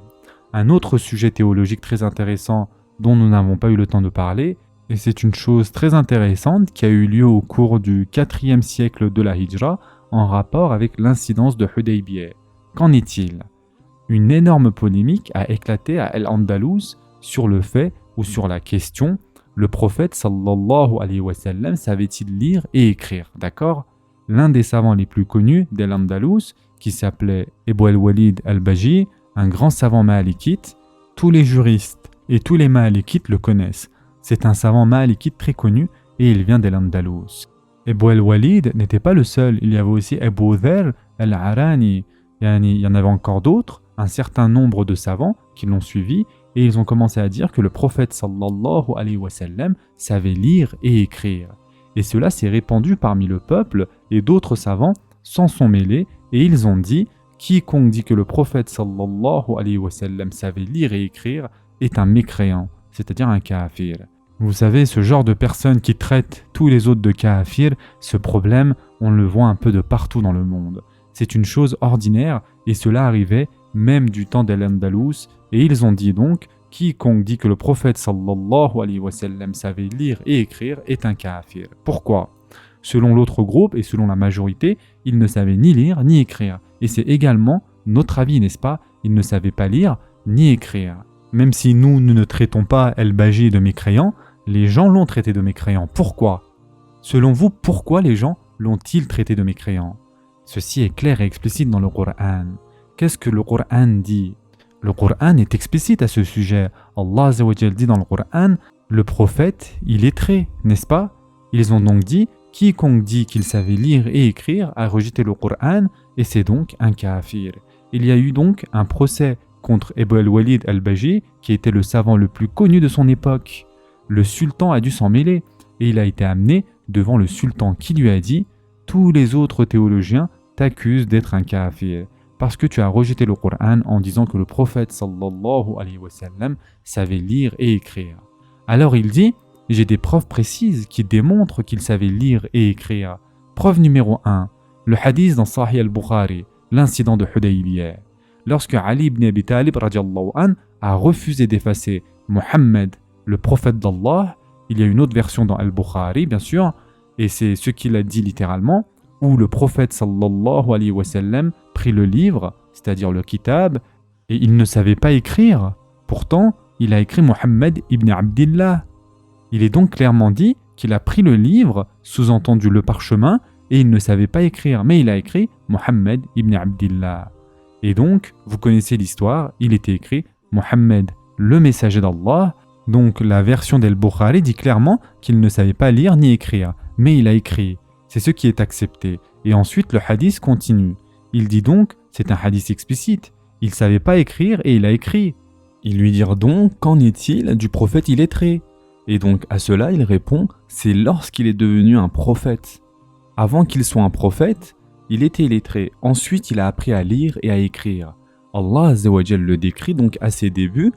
Un autre sujet théologique très intéressant dont nous n'avons pas eu le temps de parler, et c'est une chose très intéressante qui a eu lieu au cours du 4e siècle de la Hijra en rapport avec l'incidence de Hudaybiyah. Qu'en est-il? Une énorme polémique a éclaté à Al-Andalus sur le fait ou sur la question: le prophète sallallahu alayhi wa sallam savait-il lire et écrire? D'accord? L'un des savants les plus connus d'Al-Andalus, qui s'appelait Ebu al-Walid al-Baji, un grand savant malikite, tous les juristes et tous les malikites le connaissent. C'est un savant malikite très connu et il vient d'Al-Andalus. Ebu al-Walid n'était pas le seul, il y avait aussi Ebu Dharr al-Arani. Il y en avait encore d'autres, un certain nombre de savants qui l'ont suivi, et ils ont commencé à dire que le prophète sallallahu alayhi wa sallam savait lire et écrire. Et cela s'est répandu parmi le peuple, et d'autres savants s'en sont mêlés, et ils ont dit: quiconque dit que le prophète sallallahu alayhi wa sallam savait lire et écrire est un mécréant, c'est-à-dire un kafir. Vous savez, ce genre de personnes qui traitent tous les autres de kafir, ce problème, on le voit un peu de partout dans le monde. C'est une chose ordinaire, et cela arrivait même du temps d'Al-Andalus, et ils ont dit donc: quiconque dit que le prophète sallallahu alayhi wa sallam savait lire et écrire est un kafir. Pourquoi? Selon l'autre groupe et selon la majorité, il ne savait ni lire ni écrire. Et c'est également notre avis, n'est-ce pas? Il ne savait pas lire ni écrire. Même si nous ne traitons pas El-Baji de mécréant, les gens l'ont traité de mécréant. Pourquoi? Selon vous, pourquoi les gens l'ont-ils traité de mécréant? Ceci est clair et explicite dans le Coran. Qu'est-ce que le Coran dit? Le Coran est explicite à ce sujet. Allah Azza wa Jal dit dans le Coran: le prophète, il est trait, n'est-ce pas? Ils ont donc dit: quiconque dit qu'il savait lire et écrire a rejeté le Coran et c'est donc un kafir. Il y a eu donc un procès contre Ebu al-Walid al-Baji, qui était le savant le plus connu de son époque. Le sultan a dû s'en mêler et il a été amené devant le sultan qui lui a dit: tous les autres théologiens t'accusent d'être un kafir. parce que tu as rejeté le Coran en disant que le prophète sallallahu alayhi wa sallam savait lire et écrire. Alors il dit, j'ai des preuves précises qui démontrent qu'il savait lire et écrire. Preuve numéro 1, le hadith dans Sahih al-Bukhari, l'incident de Hudaybiyah. Lorsque Ali ibn Abi Talib radiallahu an, a refusé d'effacer Mohammed, le prophète d'Allah, il y a une autre version dans Al-Bukhari bien sûr, et c'est ce qu'il a dit littéralement, où le prophète sallallahu alayhi wa sallam prit le livre, c'est-à-dire le kitab, et il ne savait pas écrire. Pourtant, il a écrit Mohammed ibn Abdillah. Il est donc clairement dit qu'il a pris le livre, sous-entendu le parchemin, et il ne savait pas écrire, mais il a écrit Mohammed ibn Abdillah. Et donc, vous connaissez l'histoire, il était écrit Mohammed, le messager d'Allah. Donc la version d'Al-Bukhari dit clairement qu'il ne savait pas lire ni écrire, mais il a écrit. C'est ce qui est accepté. Et ensuite, le hadith continue. Il dit donc, c'est un hadith explicite, il ne savait pas écrire et il a écrit. Ils lui dirent donc, qu'en est-il du prophète illettré? Et donc à cela, il répond, c'est lorsqu'il est devenu un prophète. Avant qu'il soit un prophète, il était illettré. Ensuite, il a appris à lire et à écrire. Allah Azza wa Jal le décrit donc à ses débuts.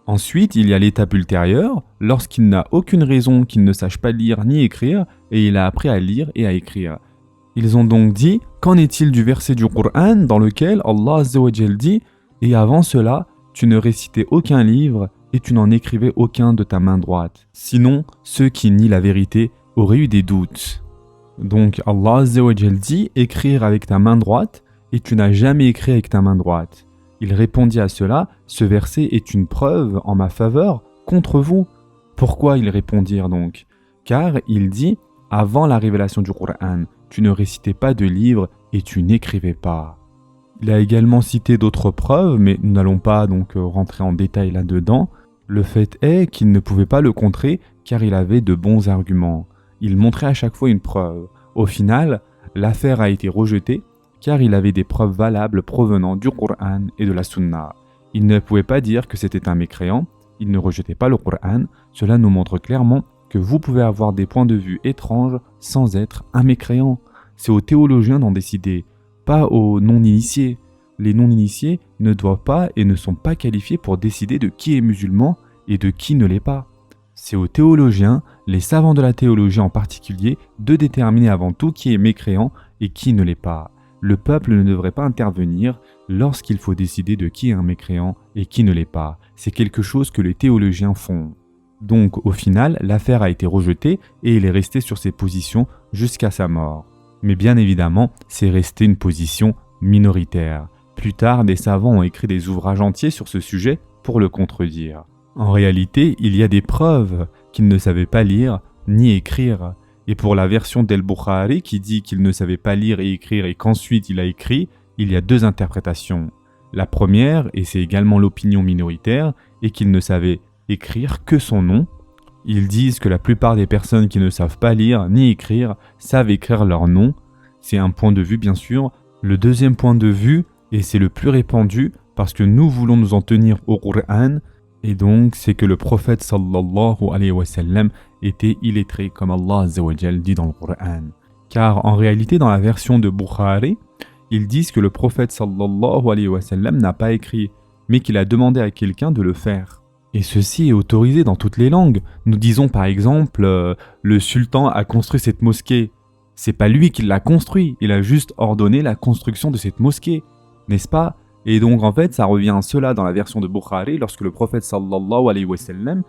Ensuite, il y a l'étape ultérieure, lorsqu'il n'a aucune raison qu'il ne sache pas lire ni écrire, et il a appris à lire et à écrire. Ils ont donc dit, qu'en est-il du verset du Coran dans lequel Allah Azza wa Jal dit « Et avant cela, tu ne récitais aucun livre et tu n'en écrivais aucun de ta main droite. Sinon, ceux qui nient la vérité auraient eu des doutes. » Donc Allah Azza wa Jal dit « Écrire avec ta main droite et tu n'as jamais écrit avec ta main droite. » Il répondit à cela, ce verset est une preuve en ma faveur contre vous. Pourquoi ils répondirent donc? Car il dit, avant la révélation du Coran, tu ne récitais pas de livre et tu n'écrivais pas. Il a également cité d'autres preuves, mais nous n'allons pas donc rentrer en détail là-dedans. Le fait est qu'il ne pouvait pas le contrer car il avait de bons arguments. Il montrait à chaque fois une preuve. Au final, l'affaire a été rejetée car il avait des preuves valables provenant du Coran et de la Sunna. Il ne pouvait pas dire que c'était un mécréant, il ne rejetait pas le Coran. Cela nous montre clairement que vous pouvez avoir des points de vue étranges sans être un mécréant. C'est aux théologiens d'en décider, pas aux non-initiés. Les non-initiés ne doivent pas et ne sont pas qualifiés pour décider de qui est musulman et de qui ne l'est pas. C'est aux théologiens, les savants de la théologie en particulier, de déterminer avant tout qui est mécréant et qui ne l'est pas. Le peuple ne devrait pas intervenir lorsqu'il faut décider de qui est un mécréant et qui ne l'est pas. C'est quelque chose que les théologiens font. Donc au final, l'affaire a été rejetée et il est resté sur ses positions jusqu'à sa mort. Mais bien évidemment, c'est resté une position minoritaire. Plus tard, des savants ont écrit des ouvrages entiers sur ce sujet pour le contredire. En réalité, il y a des preuves qu'il ne savait pas lire ni écrire. Et pour la version d'Al-Bukhari qui dit qu'il ne savait pas lire et écrire et qu'ensuite il a écrit, il y a deux interprétations. La première, et c'est également l'opinion minoritaire, est qu'il ne savait écrire que son nom. Ils disent que la plupart des personnes qui ne savent pas lire ni écrire savent écrire leur nom. C'est un point de vue bien sûr. Le deuxième point de vue, et c'est le plus répandu parce que nous voulons nous en tenir au Coran, et donc c'est que le prophète sallallahu alayhi wa sallam était illettré comme Allah Azza wa Jal dit dans le Coran. Car en réalité dans la version de Bukhari, ils disent que le prophète sallallahu alayhi wa sallam n'a pas écrit, mais qu'il a demandé à quelqu'un de le faire. Et ceci est autorisé dans toutes les langues. Nous disons par exemple, le sultan a construit cette mosquée. C'est pas lui qui l'a construit, il a juste ordonné la construction de cette mosquée, n'est-ce pas? Et donc en fait ça revient à cela dans la version de Bukhari lorsque le prophète sallallahu alayhi wa sallam,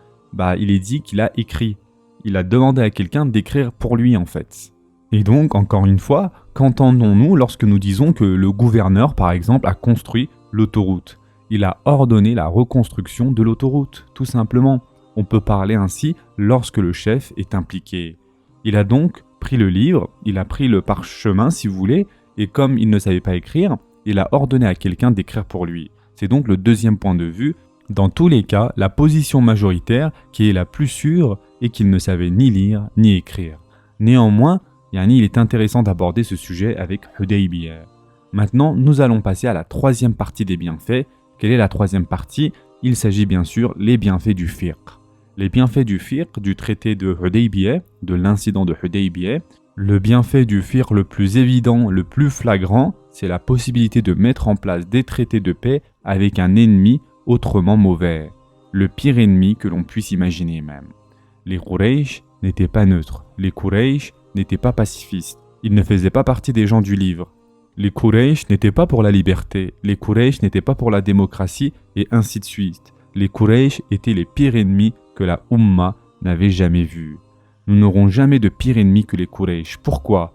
il est dit qu'il a écrit. Il a demandé à quelqu'un d'écrire pour lui en fait. Et donc encore une fois, qu'entendons-nous lorsque nous disons que le gouverneur par exemple a construit l'autoroute? Il a ordonné la reconstruction de l'autoroute, tout simplement. On peut parler ainsi lorsque le chef est impliqué. Il a donc pris le livre, il a pris le parchemin si vous voulez, et comme il ne savait pas écrire, il a ordonné à quelqu'un d'écrire pour lui. C'est donc le deuxième point de vue. Dans tous les cas, la position majoritaire qui est la plus sûre est qu'il ne savait ni lire ni écrire. Néanmoins, il est intéressant d'aborder ce sujet avec Hudaybiyah. Maintenant, nous allons passer à la troisième partie des bienfaits. Quelle est la troisième partie? Il s'agit bien sûr des bienfaits du fiqh. Les bienfaits du fiqh, du traité de Hudaybiyah, de l'incident de Hudaybiyah, Le bienfait du fiqh le plus évident, le plus flagrant, c'est la possibilité de mettre en place des traités de paix avec un ennemi autrement mauvais, le pire ennemi que l'on puisse imaginer même. Les Quraysh n'étaient pas neutres, les Quraysh n'étaient pas pacifistes, ils ne faisaient pas partie des gens du livre. Les Quraysh n'étaient pas pour la liberté, les Quraysh n'étaient pas pour la démocratie et ainsi de suite. Les Quraysh étaient les pires ennemis que la Ummah n'avait jamais vus. Nous n'aurons jamais de pire ennemi que les Quraysh. Pourquoi ?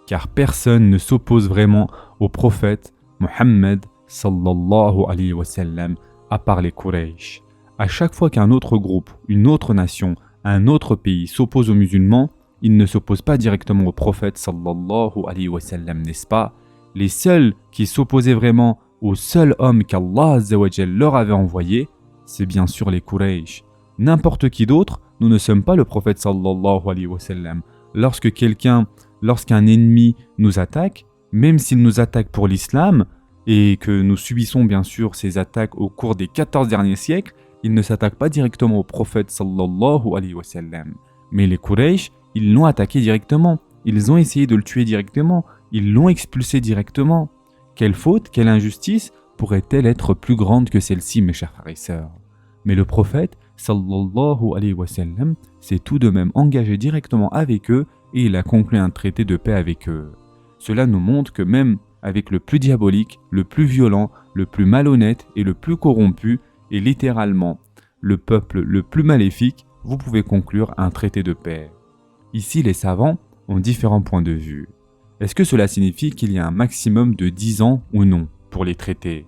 Car personne ne s'oppose vraiment au prophète Mohammed sallallahu alayhi wa sallam à part les Quraysh. À chaque fois qu'un autre groupe, une autre nation, un autre pays s'oppose aux musulmans, il ne s'oppose pas directement au prophète sallallahu alayhi wa sallam, n'est-ce pas ? Les seuls qui s'opposaient vraiment au seul homme qu'Allah azza wa jal leur avait envoyé, c'est bien sûr les Quraysh. N'importe qui d'autre, nous ne sommes pas le prophète sallallahu alayhi wa sallam. Lorsqu'un ennemi nous attaque, même s'il nous attaque pour l'islam, et que nous subissons bien sûr ces attaques au cours des 14 derniers siècles, il ne s'attaque pas directement au prophète sallallahu alayhi wa sallam. Mais les Quraysh, ils l'ont attaqué directement. Ils ont essayé de le tuer directement. Ils l'ont expulsé directement. Quelle faute, quelle injustice pourrait-elle être plus grande que celle-ci, mes chers frères et sœurs ? Mais le prophète sallallahu alayhi wa sallam s'est tout de même engagé directement avec eux et il a conclu un traité de paix avec eux. Cela nous montre que même avec le plus diabolique, le plus violent, le plus malhonnête et le plus corrompu, et littéralement le peuple le plus maléfique, vous pouvez conclure un traité de paix. Ici, les savants ont différents points de vue. Est-ce que cela signifie qu'il y a un maximum de 10 ans ou non pour les traités ?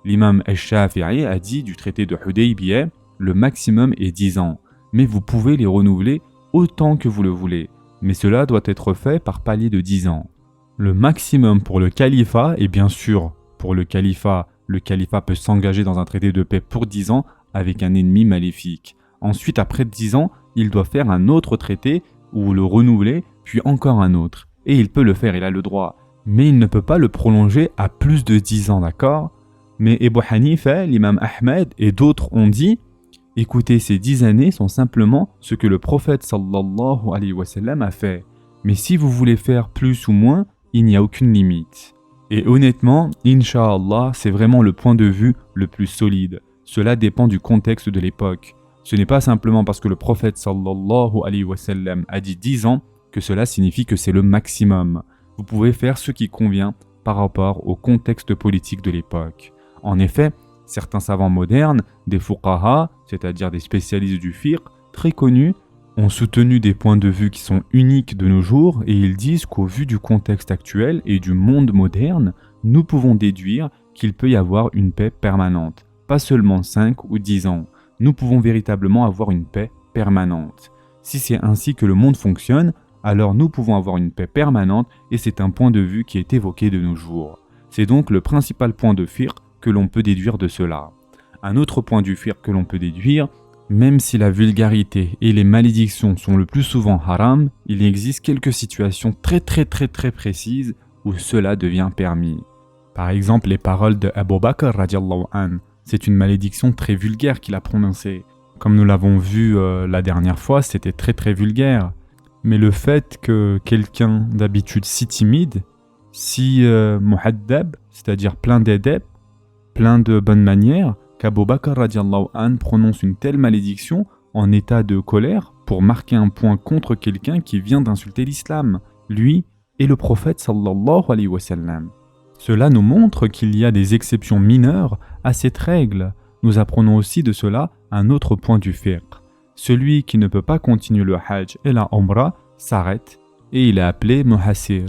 L'imam al-Shafi'i a dit du traité de Hudaybiyah, le maximum est 10 ans, mais vous pouvez les renouveler autant que vous le voulez, mais cela doit être fait par palier de 10 ans. Le maximum pour le califat, et bien sûr, pour le califat peut s'engager dans un traité de paix pour 10 ans avec un ennemi maléfique. Ensuite, après 10 ans, il doit faire un autre traité ou le renouveler, puis encore un autre. Et il peut le faire, il a le droit. Mais il ne peut pas le prolonger à plus de 10 ans, d'accord ? Mais Abu Hanifa, l'imam Ahmed et d'autres ont dit « Écoutez, ces 10 années sont simplement ce que le prophète sallallahu alayhi wa sallam a fait. Mais si vous voulez faire plus ou moins, il n'y a aucune limite. » Et honnêtement, Inch'Allah, c'est vraiment le point de vue le plus solide. Cela dépend du contexte de l'époque. Ce n'est pas simplement parce que le prophète sallallahu alayhi wa sallam a dit 10 ans que cela signifie que c'est le maximum. Vous pouvez faire ce qui convient par rapport au contexte politique de l'époque. En effet, certains savants modernes, des fuqaha, c'est-à-dire des spécialistes du fiqh, très connus, ont soutenu des points de vue qui sont uniques de nos jours et ils disent qu'au vu du contexte actuel et du monde moderne, nous pouvons déduire qu'il peut y avoir une paix permanente, pas seulement 5 ou 10 ans. Nous pouvons véritablement avoir une paix permanente. Si c'est ainsi que le monde fonctionne, alors nous pouvons avoir une paix permanente et c'est un point de vue qui est évoqué de nos jours. C'est donc le principal point de fiqh que l'on peut déduire de cela. Un autre point du fiqh que l'on peut déduire, même si la vulgarité et les malédictions sont le plus souvent haram, il existe quelques situations très précises où cela devient permis. Par exemple, les paroles de Abu Bakr radiallahu an, c'est une malédiction très vulgaire qu'il a prononcée. Comme nous l'avons vu la dernière fois, c'était très vulgaire. Mais le fait que quelqu'un d'habitude si timide, si muhaddab, c'est-à-dire plein d'adab, plein de bonnes manières, qu'Abu Bakr radiallahu an prononce une telle malédiction en état de colère pour marquer un point contre quelqu'un qui vient d'insulter l'islam, lui et le prophète sallallahu alayhi wa sallam. Cela nous montre qu'il y a des exceptions mineures à cette règle. Nous apprenons aussi de cela un autre point du fiqh. Celui qui ne peut pas continuer le hajj et la umrah s'arrête et il est appelé muhassir.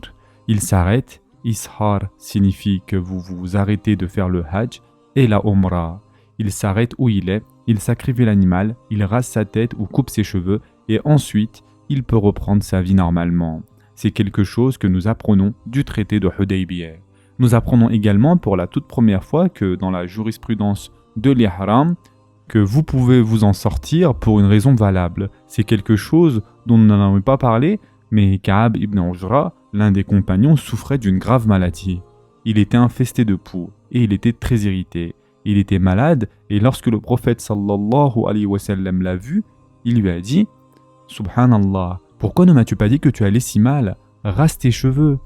Il s'arrête, ishar signifie que vous vous arrêtez de faire le hajj et la umrah. Il s'arrête où il est, il sacrifie l'animal, il rase sa tête ou coupe ses cheveux et ensuite il peut reprendre sa vie normalement. C'est quelque chose que nous apprenons du traité de Hudaybiyah. Nous apprenons également pour la toute première fois que dans la jurisprudence de l'ihram, que vous pouvez vous en sortir pour une raison valable. C'est quelque chose dont nous n'en avons pas parlé, mais Ka'ab ibn Ujra, l'un des compagnons, souffrait d'une grave maladie. Il était infesté de poux et il était très irrité. Il était malade et lorsque le prophète sallallahu alayhi wa sallam l'a vu, il lui a dit « Subhanallah, pourquoi ne m'as-tu pas dit que tu allais si mal ? rase tes cheveux.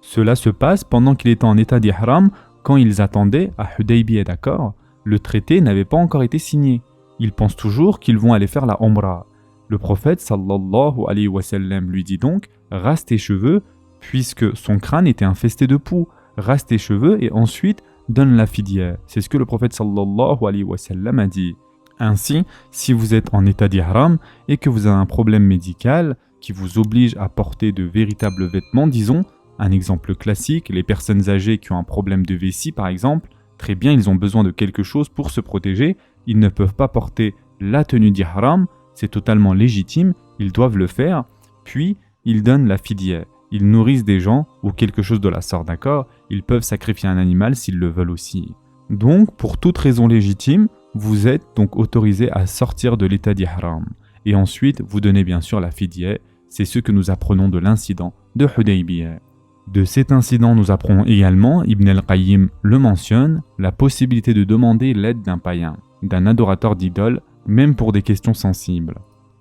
Cela se passe pendant qu'il était en état d'ihram, quand ils attendaient à Hudaybiyah, d'accord? Le traité n'avait pas encore été signé. Ils pensent toujours qu'ils vont aller faire la Umrah. Le prophète sallallahu alayhi wa sallam lui dit donc « Rase tes cheveux » puisque son crâne était infesté de poux. Rase tes cheveux et ensuite donne la fidya. C'est ce que le prophète sallallahu alayhi wa sallam a dit. Ainsi, si vous êtes en état d'ihram et que vous avez un problème médical qui vous oblige à porter de véritables vêtements, disons, un exemple classique, les personnes âgées qui ont un problème de vessie par exemple, très bien, ils ont besoin de quelque chose pour se protéger, ils ne peuvent pas porter la tenue d'ihram, c'est totalement légitime, ils doivent le faire, puis ils donnent la fidya. Ils nourrissent des gens ou quelque chose de la sorte, d'accord? Ils peuvent sacrifier un animal s'ils le veulent aussi. Donc, pour toute raison légitime, vous êtes donc autorisé à sortir de l'état d'ihram. Et ensuite, vous donnez bien sûr la fidya. C'est ce que nous apprenons de l'incident de Hudaybiyah. De cet incident, nous apprenons également, Ibn al-Qayyim le mentionne, la possibilité de demander l'aide d'un païen, d'un adorateur d'idoles, même pour des questions sensibles.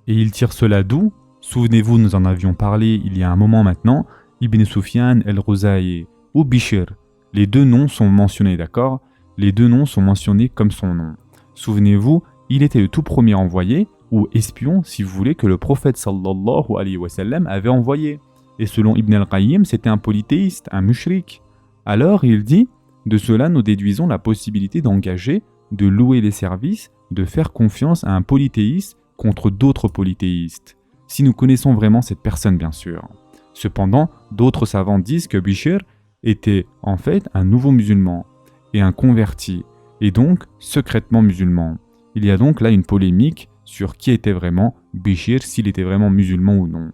Et il tire cela d'où? Souvenez-vous, nous en avions parlé il y a un moment maintenant, Ibn Sufyan el-Ruzayi ou Bishr. Les deux noms sont mentionnés, d'accord? Les deux noms sont mentionnés comme son nom. Souvenez-vous, il était le tout premier envoyé, ou espion si vous voulez, que le prophète sallallahu alayhi wa sallam avait envoyé. Et selon Ibn al-Qayyim, c'était un polythéiste, un mushrik. Alors il dit, de cela nous déduisons la possibilité d'engager, de louer les services, de faire confiance à un polythéiste contre d'autres polythéistes. Si nous connaissons vraiment cette personne bien sûr. Cependant, d'autres savants disent que Bishr était en fait un nouveau musulman et un converti, et donc secrètement musulman. Il y a donc là une polémique sur qui était vraiment Bishr, s'il était vraiment musulman ou non.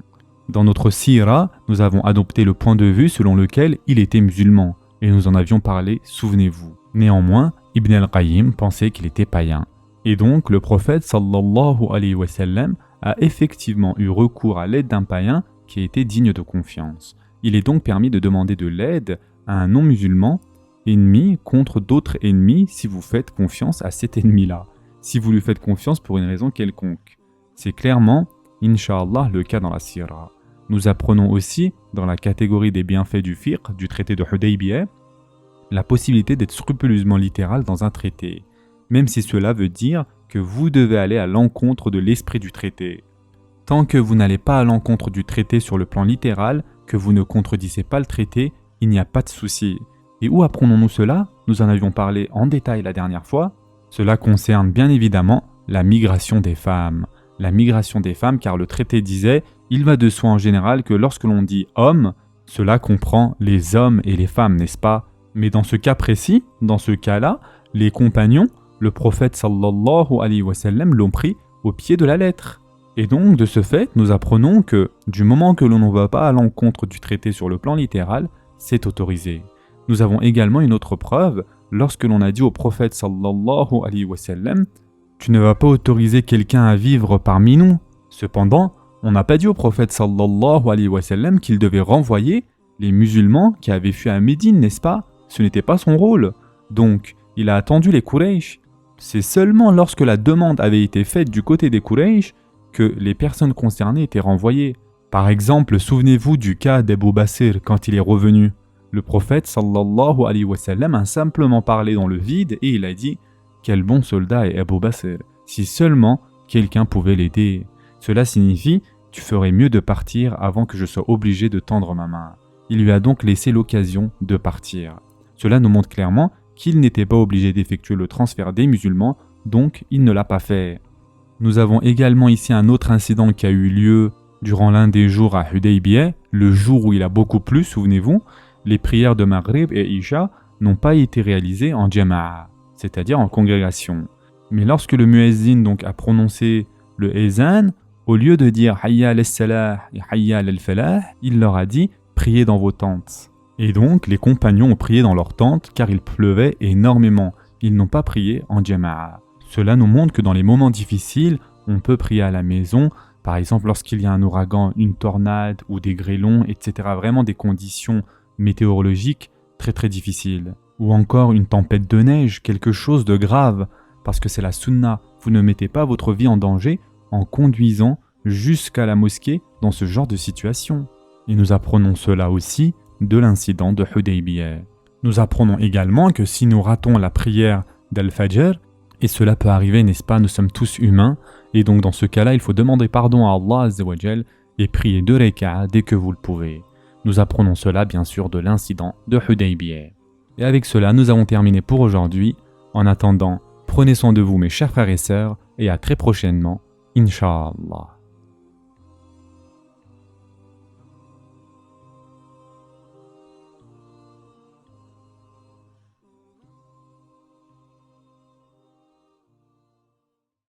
Dans notre sira, nous avons adopté le point de vue selon lequel il était musulman, et nous en avions parlé, souvenez-vous. Néanmoins, Ibn al-Qayyim pensait qu'il était païen. Et donc, le prophète sallallahu alayhi wa sallam a effectivement eu recours à l'aide d'un païen qui était digne de confiance. Il est donc permis de demander de l'aide à un non-musulman ennemi contre d'autres ennemis si vous faites confiance à cet ennemi-là, si vous lui faites confiance pour une raison quelconque. C'est clairement, Inch'Allah, le cas dans la sira. Nous apprenons aussi, dans la catégorie des bienfaits du fiqh, du traité de Hudaybiyah, la possibilité d'être scrupuleusement littéral dans un traité, même si cela veut dire que vous devez aller à l'encontre de l'esprit du traité. Tant que vous n'allez pas à l'encontre du traité sur le plan littéral, que vous ne contredisez pas le traité, il n'y a pas de souci. Et où apprenons-nous cela? Nous en avions parlé en détail la dernière fois. Cela concerne bien évidemment la migration des femmes. La migration des femmes, car le traité disait « Il va de soi en général que lorsque l'on dit « homme », cela comprend les hommes et les femmes, n'est-ce pas? Mais dans ce cas précis, dans ce cas-là, les compagnons, le prophète sallallahu alayhi wa sallam l'ont pris au pied de la lettre. Et donc, de ce fait, nous apprenons que du moment que l'on ne va pas à l'encontre du traité sur le plan littéral, c'est autorisé. Nous avons également une autre preuve, lorsque l'on a dit au prophète sallallahu alayhi wa sallam « Tu ne vas pas autoriser quelqu'un à vivre parmi nous ». Cependant, on n'a pas dit au prophète sallallahu alayhi wa sallam qu'il devait renvoyer les musulmans qui avaient fui à Médine, n'est-ce pas? Ce n'était pas son rôle. Donc, il a attendu les Quraysh. C'est seulement lorsque la demande avait été faite du côté des Quraysh que les personnes concernées étaient renvoyées. Par exemple, souvenez-vous du cas d'Abu Basir quand il est revenu. Le prophète sallallahu alayhi wa sallam a simplement parlé dans le vide et il a dit « Quel bon soldat est Abu Basir, si seulement quelqu'un pouvait l'aider. » Cela signifie « Tu ferais mieux de partir avant que je sois obligé de tendre ma main. » Il lui a donc laissé l'occasion de partir. Cela nous montre clairement qu'il n'était pas obligé d'effectuer le transfert des musulmans, donc il ne l'a pas fait. Nous avons également ici un autre incident qui a eu lieu durant l'un des jours à Hudaybiyah, le jour où il a beaucoup plu, souvenez-vous, les prières de Maghrib et Isha n'ont pas été réalisées en jama'a, c'est-à-dire en congrégation. Mais lorsque le muezzin donc a prononcé le ezan, au lieu de dire Hayya al-salah et Hayya al-falah, il leur a dit priez dans vos tentes. Et donc les compagnons ont prié dans leurs tentes car il pleuvait énormément. Ils n'ont pas prié en jama'a. Cela nous montre que dans les moments difficiles, on peut prier à la maison, par exemple lorsqu'il y a un ouragan, une tornade ou des grêlons, etc. Vraiment des conditions météorologiques très très difficiles. Ou encore une tempête de neige, quelque chose de grave, parce que c'est la sunna. Vous ne mettez pas votre vie en danger en conduisant jusqu'à la mosquée dans ce genre de situation. Et nous apprenons cela aussi de l'incident de Hudaybiyah. Nous apprenons également que si nous ratons la prière d'Al-Fajr, et cela peut arriver, n'est-ce pas, nous sommes tous humains, et donc dans ce cas-là, il faut demander pardon à Allah Azza wa Jal et prier 2 raka'a dès que vous le pouvez. Nous apprenons cela bien sûr de l'incident de Hudaybiyah. Et avec cela, nous avons terminé pour aujourd'hui. En attendant, prenez soin de vous mes chers frères et sœurs, et à très prochainement, Inch'Allah.